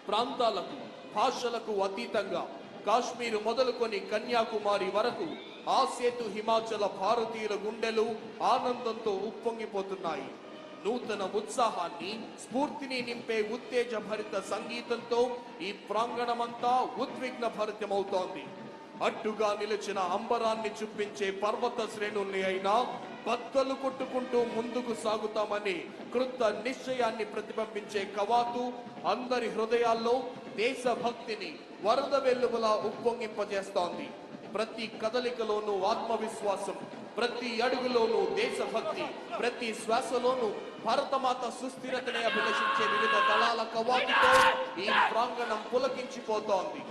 [SPEAKER 3] ప్రాంతాలకు, భాషలకు అతీతంగా కాశ్మీర్ మొదలుకొని కన్యాకుమారి వరకు ఆ సేతు హిమాచల భారతీయుల గుండెలు ఆనందంతో ఉప్పొంగిపోతున్నాయి. నూతన ఉత్సాహాన్ని, స్ఫూర్తిని నింపే ఉత్తేజభరిత సంగీతంతో ఈ ప్రాంగణమంతా ఉద్విగ్న భరితమవుతోంది. అడ్డుగా నిలిచిన అంబరాన్ని చూపించే పర్వత శ్రేణుల్ని అయినా బద్దలు కొట్టుకుంటూ ముందుకు సాగుతామని కృత నిశ్చయాన్ని ప్రతిబింబించే కవాతు అందరి హృదయాల్లో దేశభక్తిని వరద వెల్లువలా ఉప్పొంగింపజేస్తోంది. ప్రతి కదలికలోనూ ఆత్మవిశ్వాసం, ప్రతి అడుగులోనూ దేశభక్తి, ప్రతి శ్వాసలోనూ భారతమాత సుస్థిరతని అభిలషించే వివిధ దళాల కవాతుతో ఈ ప్రాంగణం పులకించిపోతోంది.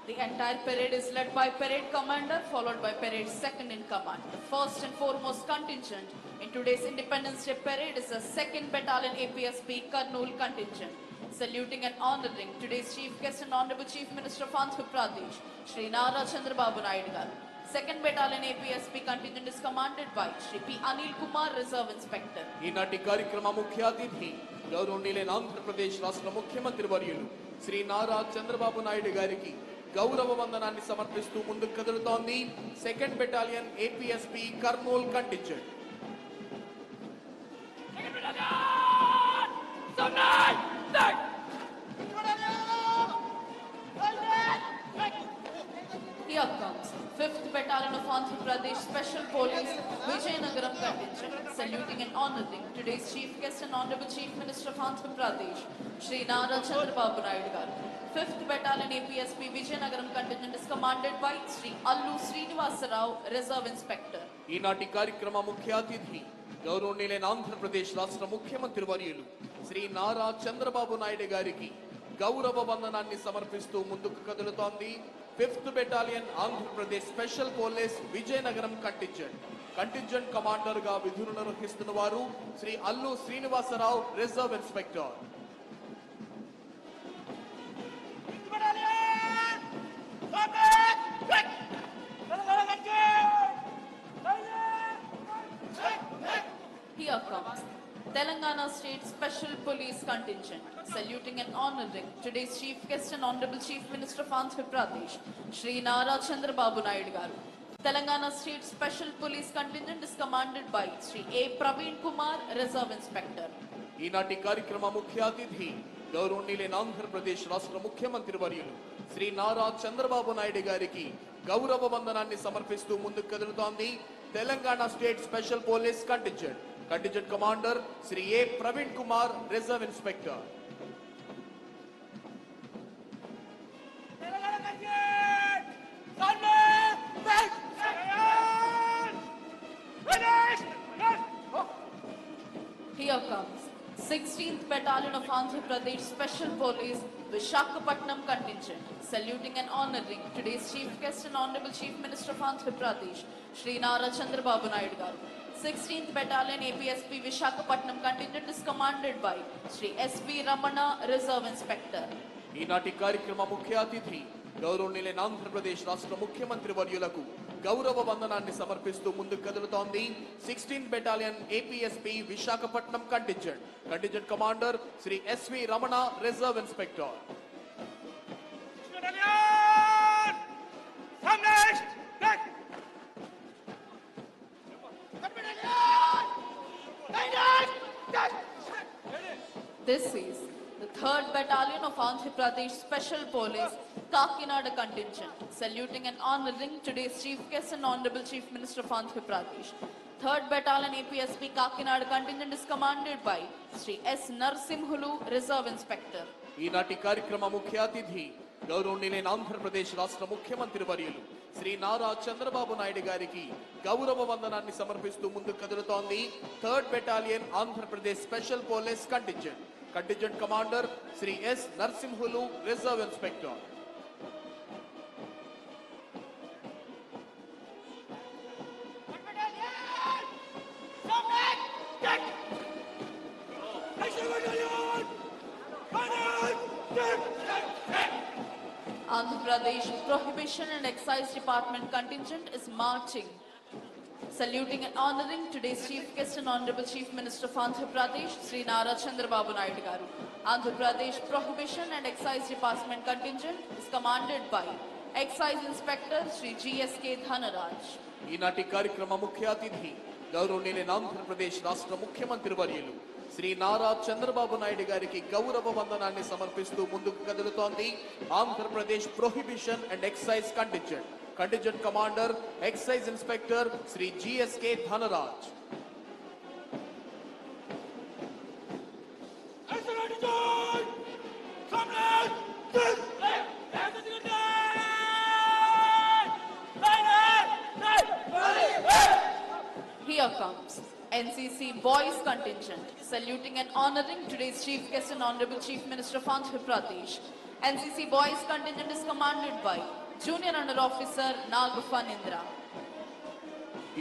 [SPEAKER 2] The entire parade is led by parade commander, followed by parade second in command. The first and foremost contingent in today's Independence Day parade is the 2nd Battalion APSP Kurnool contingent. Saluting and honoring today's chief guest and honorable chief minister of Andhra Pradesh, Shri Nara Chandrababu Naidu garu. 2nd Battalion APSP contingent is commanded by Shri P. Anil Kumar, Reserve Inspector.
[SPEAKER 3] ఈనాటి కార్యక్రమ ముఖ్య అతిథి గౌరవనీయులైన ఆంధ్రప్రదేశ్ రాష్ట్ర ముఖ్యమంత్రి వర్యులు శ్రీ నారా చంద్రబాబు నాయుడు గారికి గౌరవ వందనాన్ని సమర్పిస్తూ ముందుకు కదులుతోంది 2nd Battalion APSP Kurnool contingent.
[SPEAKER 2] Here comes 5th Battalion of Andhra Pradesh Special Police Vijayanagaram contingent, saluting and honoring today's chief guest and honorable chief minister of Andhra Pradesh, Shri Nara Chandrababu Naidu garu. 5th Battalion APSP Vijayanagaram contingent is commanded by Shri Allu Srinivasa Rao, Reserve Inspector.
[SPEAKER 3] ఈనాటి కార్యక్రమ ముఖ్య అతిథి గౌరవనీయులైన ఆంధ్రప్రదేశ్ రాష్ట్ర ముఖ్యమంత్రి వర్యులు శ్రీ నారా చంద్రబాబు నాయుడు గారికి గౌరవ వందనాన్ని సమర్పిస్తూ ముందుకు కదులుతోంది 5th Battalion Andhra Pradesh special police Vizianagaram contingent. Contingent commander గా విధులు నిర్వహిస్తున్న వారు Shri Allu Srinivasa Rao, reserve inspector.
[SPEAKER 2] Here comes Telangana State Special Police Contingent, saluting and honoring today's chief guest and honorable chief minister of Andhra Pradesh, Shri Nara Chandrababu Naidu garu. Telangana State Special Police Contingent is commanded by Shri A. Praveen Kumar, Reserve Inspector.
[SPEAKER 3] ఈనాటి కార్యక్రమ ముఖ్య అతిథి గౌరవనీయులైన ఆంధ్రప్రదేశ్ రాష్ట్ర ముఖ్యమంత్రి వర్యులు శ్రీ నారా చంద్రబాబు నాయుడు గారికి గౌరవ వందనాన్ని సమర్పిస్తూ ముందుకు కదులుతోంది Telangana state special police contingent. Contingent commander Shri A Praveen Kumar, reserve inspector.
[SPEAKER 2] Here comes 16th Battalion of Andhra Pradesh Special Police Vishakhapatnam contingent, saluting and honoring today's chief guest and honorable chief minister of Andhra Pradesh, Shri Nara Chandrababu Naidu garu. 16th Battalion APSP Vishakhapatnam contingent is commanded by Shri S.V. Ramana, Reserve Inspector.
[SPEAKER 3] ఈనాటి కార్యక్రమ ముఖ్య అతిథి గౌరవనీయులైన ఆంధ్రప్రదేశ్ రాష్ట్ర ముఖ్యమంత్రి వర్యులకు గౌరవ వందనాన్ని సమర్పిస్తూ ముందుకు కదులుతోంది 16th Battalion APSP Visakhapatnam contingent. Contingent commander Shri SV Ramana, reserve inspector.
[SPEAKER 2] This is the 3rd Battalion of Andhra Pradesh Special Police Kakinada contingent, saluting and honoring today's chief guest and honorable chief minister of Andhra Pradesh. 3rd Battalion APSP Kakinada contingent is commanded by Shri S. Narsimhulu, Reserve Inspector.
[SPEAKER 3] ఈనాటి కార్యక్రమ ముఖ్య అతిథి గౌరవనీయులైన ఆంధ్రప్రదేశ్ రాష్ట్ర ముఖ్యమంత్రి వర్యులు శ్రీ నారా చంద్రబాబు నాయుడు గారికి గౌరవ వందనాన్ని సమర్పిస్తూ ముందుకు కదులుతోంది 3rd Battalion Andhra Pradesh special police contingent. Contingent commander Shri S Narasimhulu, reserve inspector.
[SPEAKER 2] Andhra Pradesh Prohibition and Excise Department contingent is marching Saluting and honoring today's Chief Guest and Honorable Chief Minister of Andhra Pradesh, Sri Nara Chandrababu Naidu Garu. Andhra Pradesh Prohibition and Excise Department contingent is commanded by Excise Inspector Sri GSK Dhanaraj.
[SPEAKER 3] ఈనాటి కార్యక్రమ ముఖ్య అతిథి గౌరవనీయులైన ఆంధ్రప్రదేశ్ రాష్ట్ర ముఖ్యమంత్రి వర్యులు శ్రీ నారా చంద్రబాబు నాయుడు గారికి గౌరవ వందనాన్ని సమర్పిస్తూ ముందుకు కదులుతోంది Andhra Pradesh prohibition and excise contingent commander excise inspector Shri GSK Dhanaraj.
[SPEAKER 2] Here comes NCC Boys Contingent, saluting and honoring today's Chief Guest and Honorable Chief Minister of Andhra Pradesh. NCC Boys Contingent is commanded by Junior Under Officer Nagafanindra.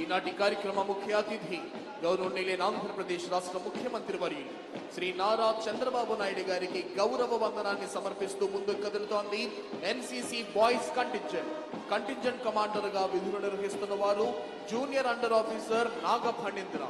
[SPEAKER 3] ఈనాటి కార్యక్రమ ముఖ్య అతిథి గౌరవనీయులైన ఆంధ్రప్రదేశ్ రాష్ట్ర ముఖ్యమంత్రి వర్యులు శ్రీ నారా చంద్రబాబు నాయుడు గారికి గౌరవ వందనాన్ని సమర్పిస్తూ ముందుకు కదులుతోంది NCC బాయ్స్ కంటింజెంట్ కమాండర్ గా విధులు నిర్వహిస్తున్న వారు junior under officer Nagaphanindra.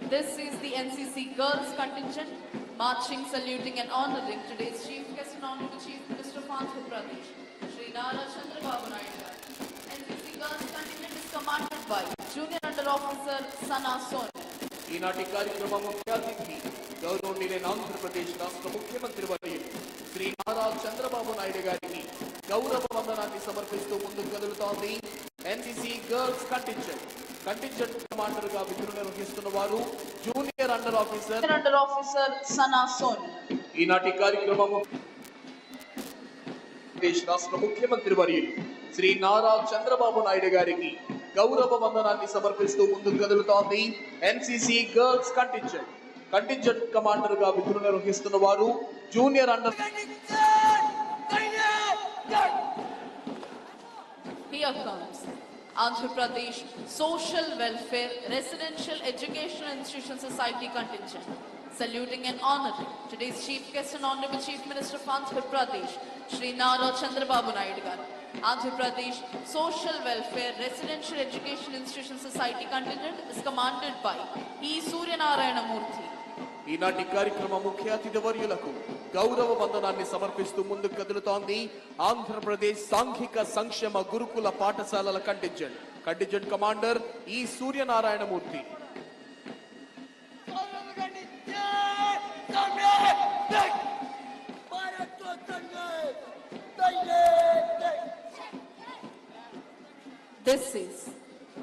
[SPEAKER 2] This is the NCC Girls Contingent, marching, saluting and honoring today's Chief Guest and Honorable Chief Minister of Andhra Pradesh, Sri Nara Chandrababu Naidu Garu. NCC Girls Contingent is commanded by Junior Under Officer Sana Son.
[SPEAKER 3] ఈనాటి కార్యక్రమ ముఖ్య అతిథి గౌరవనీయులైన ఆంధ్రప్రదేశ్ రాష్ట్ర ముఖ్యమంత్రి వర్యులు శ్రీ నారా చంద్రబాబు నాయుడు గారికి గౌరవ వందనాన్ని సమర్పిస్తూ ముందుకు కదులుతోంది NCC గర్ల్స్ కంటింజెంట్ కమాండర్ గా విధులు నిర్వహిస్తున్న వారు junior under officer
[SPEAKER 2] Sana Son.
[SPEAKER 3] ఈనాటి కార్యక్రమం రాష్ట్ర ముఖ్యమంత్రి వర్యులు శ్రీ నారా చంద్రబాబు నాయుడు గారికి గౌరవ వందనాన్ని సమర్పిస్తూ ముందుకు కదులుతోంది NCC గర్ల్స్ కంటింజెంట్ కమాండర్ గా విధులు నిర్వహిస్తున్న వారు junior under.
[SPEAKER 2] Here comes Andhra Pradesh Social Welfare Residential Educational Institution Society Contingent, saluting and honoring today's Chief Guest and Honorable Chief Minister of Andhra Pradesh, Sri Nara Chandrababu Naidu Garu. Andhra Pradesh Social Welfare Residential Education Institution Society Contingent is commanded by E. Suryanarayana Murthy.
[SPEAKER 3] ఈనాటి కార్యక్రమ ముఖ్య అతిథి వర్యులకు గౌరవ వందనాన్ని సమర్పిస్తూ ముందుకు కదులుతోంది ఆంధ్రప్రదేశ్ సాంఘిక సంక్షేమ గురుకుల పాఠశాలల కంటింజెంట్ కమాండర్ ఈ Suryanarayanamurthy.
[SPEAKER 2] This is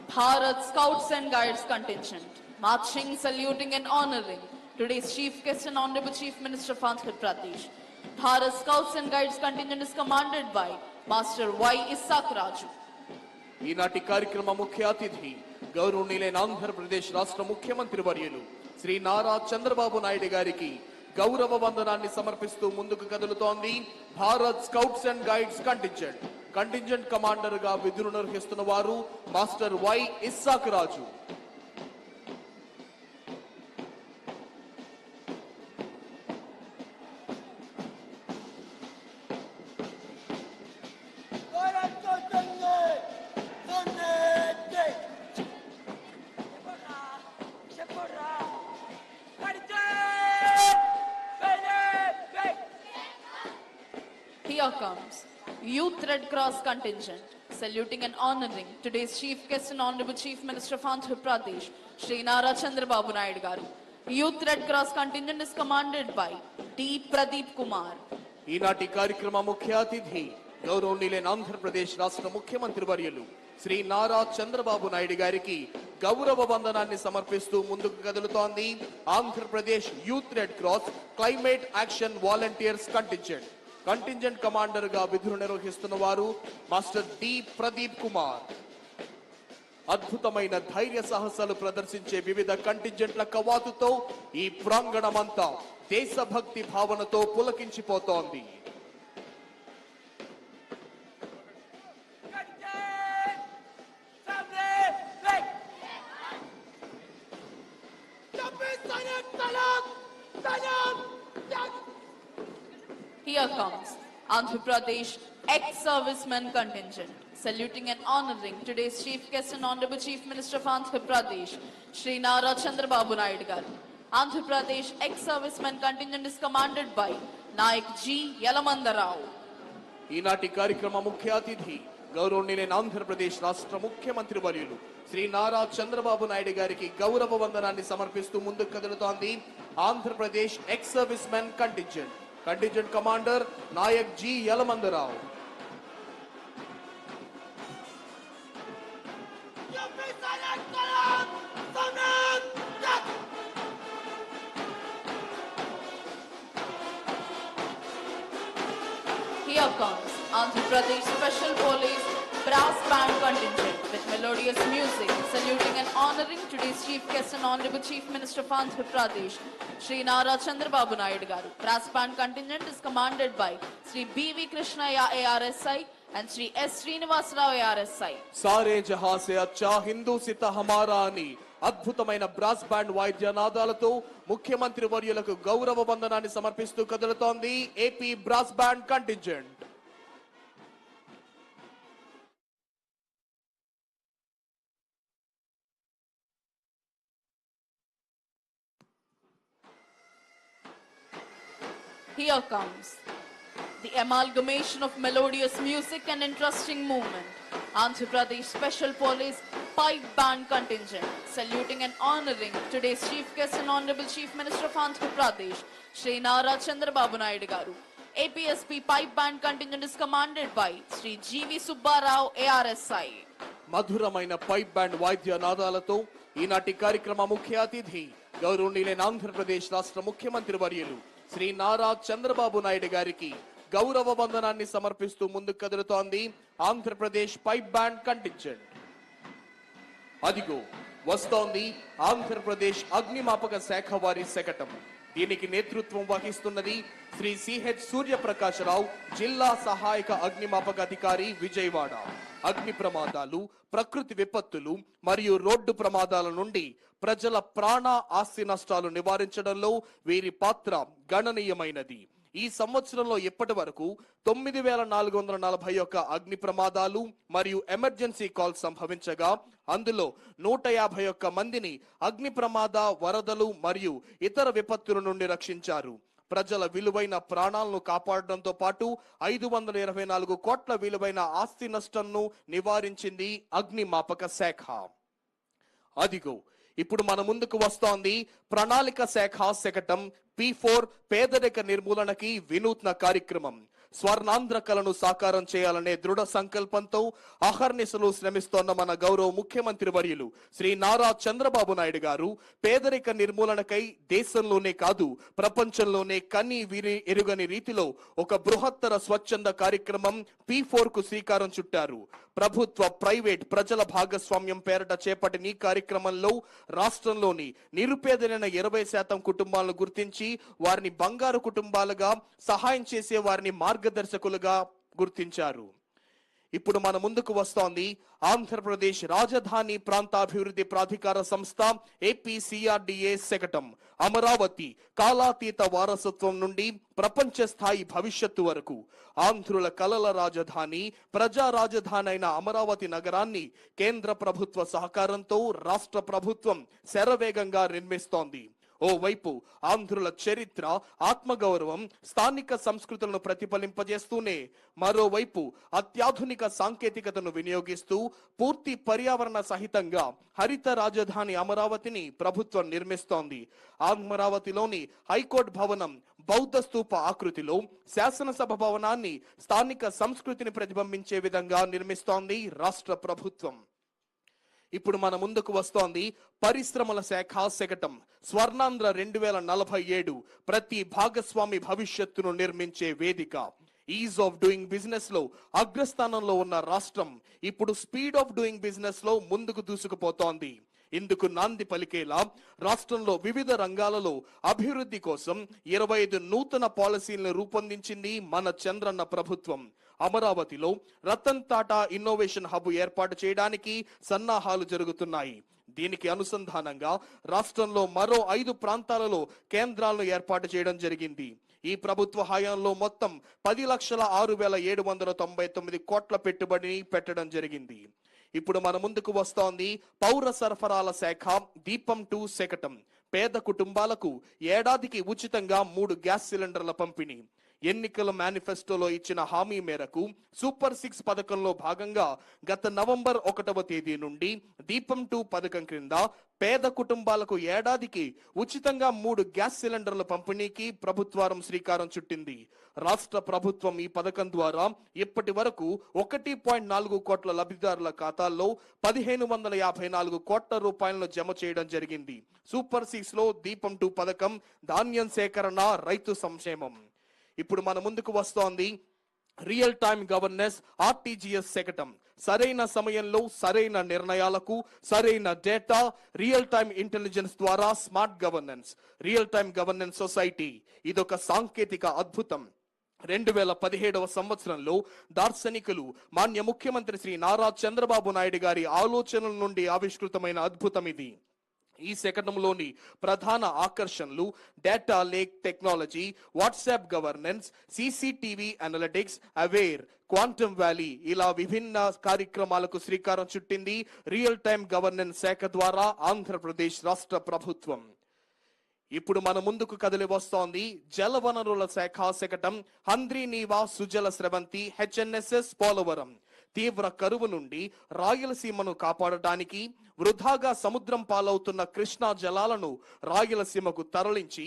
[SPEAKER 2] Bharat Scouts and Guides Contingent, marching, saluting and honoring today's Chief Guest and Honorable Chief Minister of Andhra Pradesh. Bharat Scouts and Guides Contingent is commanded by Master Y. Isak Raju.
[SPEAKER 3] ఈనాటి కార్యక్రమ ముఖ్య అతిథి గౌరవనీయులైన ఆంధ్రప్రదేశ్ రాష్ట్ర ముఖ్యమంత్రి వర్యులు శ్రీ నారా చంద్రబాబు నాయుడు గారికి గౌరవ వందనాన్ని సమర్పిస్తూ ముందుకు కదులుతోంది Bharat scouts and guides contingent commander గా విధులు నిర్వహిస్తున్న వారు master Y. Isaac Raju.
[SPEAKER 2] Here comes Youth Red Cross Contingent, saluting and honoring today's Chief Guest and Honorable Chief Minister of Andhra Pradesh, Sri Nara Chandrababu Naidu Garu. Youth Red Cross Contingent is commanded by D. Pradeep Kumar.
[SPEAKER 3] ఈనాటి కార్యక్రమ ముఖ్య అతిథి గౌరవనీయులైన ఆంధ్రప్రదేశ్ రాష్ట్ర ముఖ్యమంత్రి వర్యులు శ్రీ నారా చంద్రబాబు నాయుడు గారికి గౌరవ వందనాన్ని సమర్పిస్తూ ముందుకు కదులుతోంది Andhra Pradesh youth red cross climate action volunteers contingent commander గా విధులు నిర్వహిస్తున్న వారు మాస్టర్ డి ప్రదీప్ కుమార్. అద్భుతమైన ధైర్య సాహసాలు ప్రదర్శించే వివిధ కంటింజెంట్ల కవాతుతో ఈ ప్రాంగణమంతా దేశభక్తి భావనతో పులకించిపోతోంది.
[SPEAKER 2] Here comes Andhra Pradesh ex-servicemen contingent, saluting and honoring today's chief guest and honorable chief minister of Andhra Pradesh, Shri Nara Chandrababu Naidu garu. Andhra Pradesh ex-servicemen contingent is commanded by Nayak G. Yalamandarao.
[SPEAKER 3] ఈనాటి కార్యక్రమ ముఖ్య అతిథి గౌరవనీయులైన ఆంధ్రప్రదేశ్ రాష్ట్ర ముఖ్యమంత్రి వర్యులు శ్రీ నారా చంద్రబాబు నాయుడు గారికి గౌరవ వందనాన్ని సమర్పిస్తూ ముందుకు కదులుతోంది Andhra Pradesh ex servicemen contingent commander Naik G Yalamanda Rao.
[SPEAKER 2] Here comes Andhra Pradesh Special Police Brass Band Contingent with melodious music, saluting and honoring today's chief guest and honorable chief minister of Andhra Pradesh, Shri Nara Chandrababu Naidu garu. Brass Band Contingent is commanded by Shri B.V. Krishnaya ARSI and Shri S. Srinivasarao ARSI.
[SPEAKER 3] సారే జహా సే అచ్చా హిందూ సిత హమారా అని అద్భుతమైన brass band వాయిద్యనాదాలతో ముఖ్యమంత్రి వర్యులకు గౌరవ వందనాన్ని సమర్పిస్తూ కదులుతోంది AP brass band contingent.
[SPEAKER 2] Here comes the amalgamation of melodious music and interesting movement. Andhra Pradesh Special Police Pipe Band Contingent, saluting and honoring today's chief guest and honorable chief minister of Andhra Pradesh, Shri Nara Chandrababu Naidu garu. APSP Pipe Band Contingent is commanded by Shri G.V. Subbarao ARSI.
[SPEAKER 3] మధురమైన pipe band వాయిద్య నాదాలతో ఈనాటి కార్యక్రమ ముఖ్య అతిథి గౌరవనీయులైన ఆంధ్రప్రదేశ్ రాష్ట్ర ముఖ్యమంత్రి వర్యులు శ్రీ నారా చంద్రబాబు నాయుడు గారికి గౌరవ వందనాన్ని సమర్పిస్తూ ముందుకు కదులుతోంది ఆంధ్రప్రదేశ్ పైప్ బ్యాండ్ కంటింజెంట్. అదిగో వస్తోంది ఆంధ్రప్రదేశ్ అగ్నిమాపక శాఖ వారి శకటం. దీనికి నేతృత్వం వహిస్తున్నది శ్రీ సిహెచ్ సూర్యప్రకాశరావు, జిల్లా సహాయక అగ్నిమాపక అధికారి, విజయవాడ. అగ్ని ప్రమాదాలు, ప్రకృతి విపత్తులు మరియు రోడ్డు ప్రమాదాల నుండి ప్రజల ప్రాణ ఆస్తి నష్టాలు నివారించడంలో వీరి పాత్ర గణనీయమైనది. ఈ సంవత్సరంలో ఇప్పటి వరకు 9,441 అగ్ని ప్రమాదాలు మరియు ఎమర్జెన్సీ కాల్స్ సంభవించగా అందులో 151 మందిని అగ్ని ప్రమాద, వరదలు మరియు ఇతర విపత్తుల నుండి రక్షించారు. ప్రజల విలువైన ప్రాణాలను కాపాడడంతో పాటు 524 కోట్ల విలువైన ఆస్తి నష్టంను నివారించింది అగ్నిమాపక శాఖ. అదిగో ఇప్పుడు మన ముందుకు వస్తోంది ప్రణాళిక శాఖ శకటం P4 పేదరిక నిర్మూలనకి వినూత్న కార్యక్రమం. స్వర్ణాంధ్ర కలను సాకారం చేయాలనే దృఢ సంకల్పంతో అహర్నిశలు శ్రమిస్తోన్న మన గౌరవ ముఖ్యమంత్రి వర్యులు శ్రీ నారా చంద్రబాబు నాయుడు గారు పేదరిక నిర్మూలనకై దేశంలోనే కాదు ప్రపంచంలోనే కని విని ఎరుగని రీతిలో ఒక బృహత్తర స్వచ్ఛంద కార్యక్రమం P4 కు శ్రీకారం చుట్టారు. ప్రభుత్వ, ప్రైవేట్, ప్రజల భాగస్వామ్యం పేరట చేపట్టిన ఈ కార్యక్రమంలో రాష్ట్రంలోని నిరుపేదలైన 20% కుటుంబాలను గుర్తించి వారిని బంగారు కుటుంబాలుగా, సహాయం చేసే వారిని మార్గదర్శకులుగా గుర్తించారు. ఇప్పుడు మన ముందుకు వస్తోంది ఆంధ్రప్రదేశ్ రాజధాని ప్రాంతాభివృద్ధి ప్రాధికార సంస్థ APCRDA శకటం. అమరావతి కాలాతీత వారసత్వం నుండి ప్రపంచ స్థాయి భవిష్యత్తు వరకు ఆంధ్రుల కలల రాజధాని, ప్రజా రాజధాని అయిన అమరావతి నగరాన్ని కేంద్ర ప్రభుత్వ సహకారంతో రాష్ట్ర ప్రభుత్వం శరవేగంగా నిర్మిస్తోంది. ఓవైపు ఆంధ్రుల చరిత్ర, ఆత్మగౌరవం, స్థానిక సంస్కృతులను ప్రతిఫలింపజేస్తూనే మరోవైపు అత్యాధునిక సాంకేతికతను వినియోగిస్తూ పూర్తి పర్యావరణ సహితంగా హరిత రాజధాని అమరావతిని ప్రభుత్వం నిర్మిస్తోంది. అమరావతిలోని హైకోర్టు భవనం బౌద్ధ స్తూప ఆకృతిలో, శాసనసభ భవనాన్ని స్థానిక సంస్కృతిని ప్రతిబింబించే విధంగా నిర్మిస్తోంది రాష్ట్ర ప్రభుత్వం. ఇప్పుడు మన ముందుకు వస్తోంది పరిశ్రమల శాఖ శకటం. స్వర్ణాంధ్ర 2047 ప్రతి భాగస్వామి భవిష్యత్తును నిర్మించే వేదిక. ఈజ్ ఆఫ్ డూయింగ్ బిజినెస్ లో అగ్రస్థానంలో ఉన్న రాష్ట్రం ఇప్పుడు స్పీడ్ ఆఫ్ డూయింగ్ బిజినెస్ లో ముందుకు దూసుకుపోతోంది. ఇందుకు నాంది పలికేలా రాష్ట్రంలో వివిధ రంగాలలో అభివృద్ధి కోసం 25 నూతన పాలసీలను రూపొందించింది మన చంద్రన్న ప్రభుత్వం. అమరావతిలో రతన్ టాటా ఇన్నోవేషన్ హబ్ ఏర్పాటు చేయడానికి సన్నాహాలు జరుగుతున్నాయి. దీనికి అనుసంధానంగా రాష్ట్రంలో మరో 5 ప్రాంతాలలో కేంద్రాలను ఏర్పాటు చేయడం జరిగింది. ఈ ప్రభుత్వ హయాంలో మొత్తం 10,06,799 కోట్ల పెట్టుబడిని పెట్టడం జరిగింది. ఇప్పుడు మన ముందుకు వస్తోంది పౌర సరఫరాల శాఖ దీపం 2 శకటం. పేద కుటుంబాలకు ఏడాదికి ఉచితంగా 3 గ్యాస్ సిలిండర్ల పంపిణీ. ఎన్నికల మేనిఫెస్టోలో ఇచ్చిన హామీ మేరకు సూపర్ 6 పథకంలో భాగంగా గత నవంబర్ 1వ తేదీ నుండి దీపం 2 పథకం క్రింద పేద కుటుంబాలకు ఏడాదికి ఉచితంగా 3 గ్యాస్ సిలిండర్ల పంపిణీకి ప్రభుత్వం శ్రీకారం చుట్టింది. రాష్ట్ర ప్రభుత్వం ఈ పథకం ద్వారా ఇప్పటి వరకు 1.4 కోట్ల లబ్ధిదారుల ఖాతాల్లో 1,554 కోట్ల రూపాయలను జమ చేయడం జరిగింది. సూపర్ 6 లో దీపం 2 పథకం ధాన్యం సేకరణ, రైతు సంక్షేమం. ఇప్పుడు మన ముందుకు వస్తోంది రియల్ టైమ్ గవర్నెన్స్ ఆర్టీజీఎస్ శకటం. సరైన సమయంలో సరైన నిర్ణయాలకు సరైన డేటా, రియల్ టైమ్ ఇంటెలిజెన్స్ ద్వారా smart governance. Real time governance society ఇదొక సాంకేతిక అద్భుతం. 2017వ సంవత్సరంలో దార్శనికులు మాన్య ముఖ్యమంత్రి శ్రీ నారా చంద్రబాబు నాయుడు గారి ఆలోచనల నుండి ఆవిష్కృతమైన అద్భుతం ఇది. ఈ శకటంలోని ప్రధాన ఆకర్షణలు data lake technology, WhatsApp governance, CCTV analytics, aware, quantum valley ఇలా విభిన్న కార్యక్రమాలకు శ్రీకారం చుట్టింది రియల్ టైమ్ గవర్నెన్స్ శాఖ ద్వారా ఆంధ్రప్రదేశ్ రాష్ట్ర ప్రభుత్వం. ఇప్పుడు మన ముందుకు కదిలి వస్తోంది జలవనరుల శాఖ శకటం హంద్రీ నీవా సుజల స్రవంతి హెచ్ఎన్ఎస్ఎస్ పోలవరం. తీవ్ర కరువు నుండి రాయలసీమను కాపాడటానికి వృధాగా సముద్రం పాలవుతున్న కృష్ణా జలాలను రాయలసీమకు తరలించి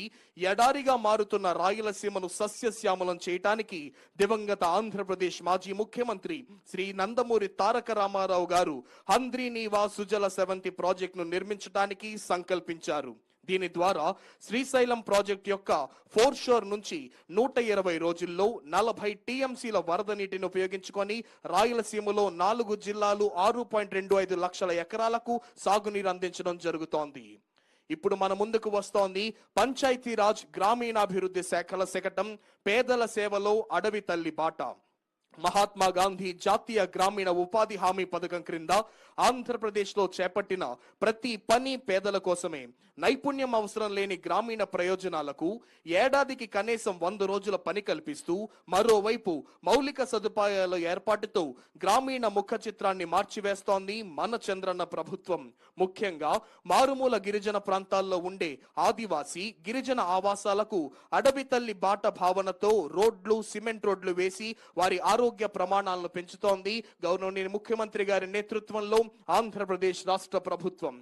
[SPEAKER 3] ఎడారిగా మారుతున్న రాయలసీమను సస్యశ్యామలం చేయటానికి దివంగత ఆంధ్రప్రదేశ్ మాజీ ముఖ్యమంత్రి శ్రీ నందమూరి తారక రామారావు గారు హంద్రీ నీవా సుజల స్రవంతి ప్రాజెక్టును నిర్మించడానికి సంకల్పించారు. దీని ద్వారా శ్రీశైలం ప్రాజెక్ట్ యొక్క 4 షోర్ నుంచి 120 రోజుల్లో 40 టీఎంసీల వరద నీటిని ఉపయోగించుకొని రాయలసీమలో 4 జిల్లాలు 6.25 లక్షల ఎకరాలకు సాగునీరు అందించడం జరుగుతోంది. ఇప్పుడు మన ముందుకు వస్తోంది పంచాయతీరాజ్ గ్రామీణాభివృద్ధి శాఖల శకటం పేదల సేవలో అడవి తల్లి బాట. మహాత్మా గాంధీ జాతీయ గ్రామీణ ఉపాధి హామీ పథకం క్రింద ఆంధ్రప్రదేశ్ లో చేపట్టిన ప్రతి పని పేదల కోసమే. నైపుణ్యం అవసరం లేని గ్రామీణ ప్రయోజనాలకు ఏడాదికి కనీసం 100 రోజుల పని కల్పిస్తూ మరోవైపు మౌలిక సదుపాయాల ఏర్పాటుతో గ్రామీణ ముఖ చిత్రాన్ని మార్చివేస్తోంది మన చంద్రన్న ప్రభుత్వం. ముఖ్యంగా మారుమూల గిరిజన ప్రాంతాల్లో ఉండే ఆదివాసీ గిరిజన ఆవాసాలకు అడవి తల్లి బాట భావనతో రోడ్లు, సిమెంట్ రోడ్లు వేసి వారి ఆరోగ్య ప్రమాణాలను పెంచుతోంది గౌరవనీయ ముఖ్యమంత్రి గారి నేతృత్వంలో ఆంధ్రప్రదేశ్ రాష్ట్ర ప్రభుత్వం.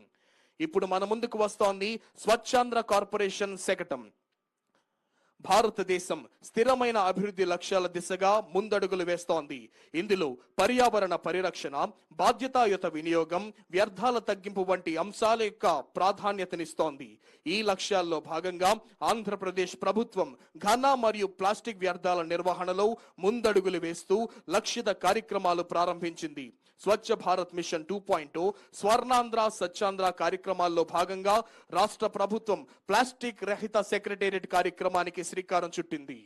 [SPEAKER 3] ఇప్పుడు మన ముందుకు వస్తోంది స్వచ్ఛాంధ్ర కార్పొరేషన్ శకటం. భారతదేశం స్థిరమైన అభివృద్ధి లక్ష్యాల దిశగా ముందడుగులు వేస్తోంది. ఇందులో పర్యావరణ పరిరక్షణ, బాధ్యతాయుత వినియోగం, వ్యర్థాల తగ్గింపు వంటి అంశాల యొక్క ప్రాధాన్యతనిస్తోంది. ఈ లక్ష్యాల్లో భాగంగా ఆంధ్రప్రదేశ్ ప్రభుత్వం ఘన మరియు ప్లాస్టిక్ వ్యర్థాల నిర్వహణలో ముందడుగులు వేస్తూ లక్షిత కార్యక్రమాలు ప్రారంభించింది. స్వచ్ఛ భారత్ మిషన్ 2.0, స్వర్ణాంధ్ర స్వచ్ఛాంధ్ర కార్యక్రమాల్లో భాగంగా రాష్ట్ర ప్రభుత్వం ప్లాస్టిక్ రహిత సెక్రటేరియట్ కార్యక్రమానికి శ్రీకారం చుట్టింది.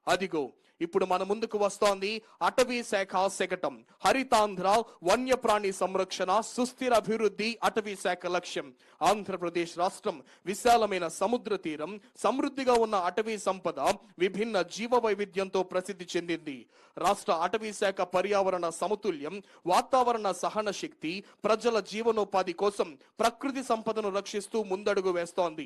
[SPEAKER 3] అదిగో ఇప్పుడు మన ముందుకు వస్తోంది అటవీ శాఖ శకటం. హరితాంధ్ర, వన్యప్రాణి సంరక్షణ, సుస్థిర అభివృద్ధి అటవీ శాఖ లక్ష్యం. ఆంధ్రప్రదేశ్ రాష్ట్రం విశాలమైన సముద్ర తీరం, సమృద్ధిగా ఉన్న అటవీ సంపద, విభిన్న జీవ వైవిధ్యంతో ప్రసిద్ధి చెందింది. రాష్ట్ర అటవీ శాఖ పర్యావరణ సమతుల్యం, వాతావరణ సహన శక్తి, ప్రజల జీవనోపాధి కోసం ప్రకృతి సంపదను రక్షిస్తూ ముందడుగు వేస్తోంది.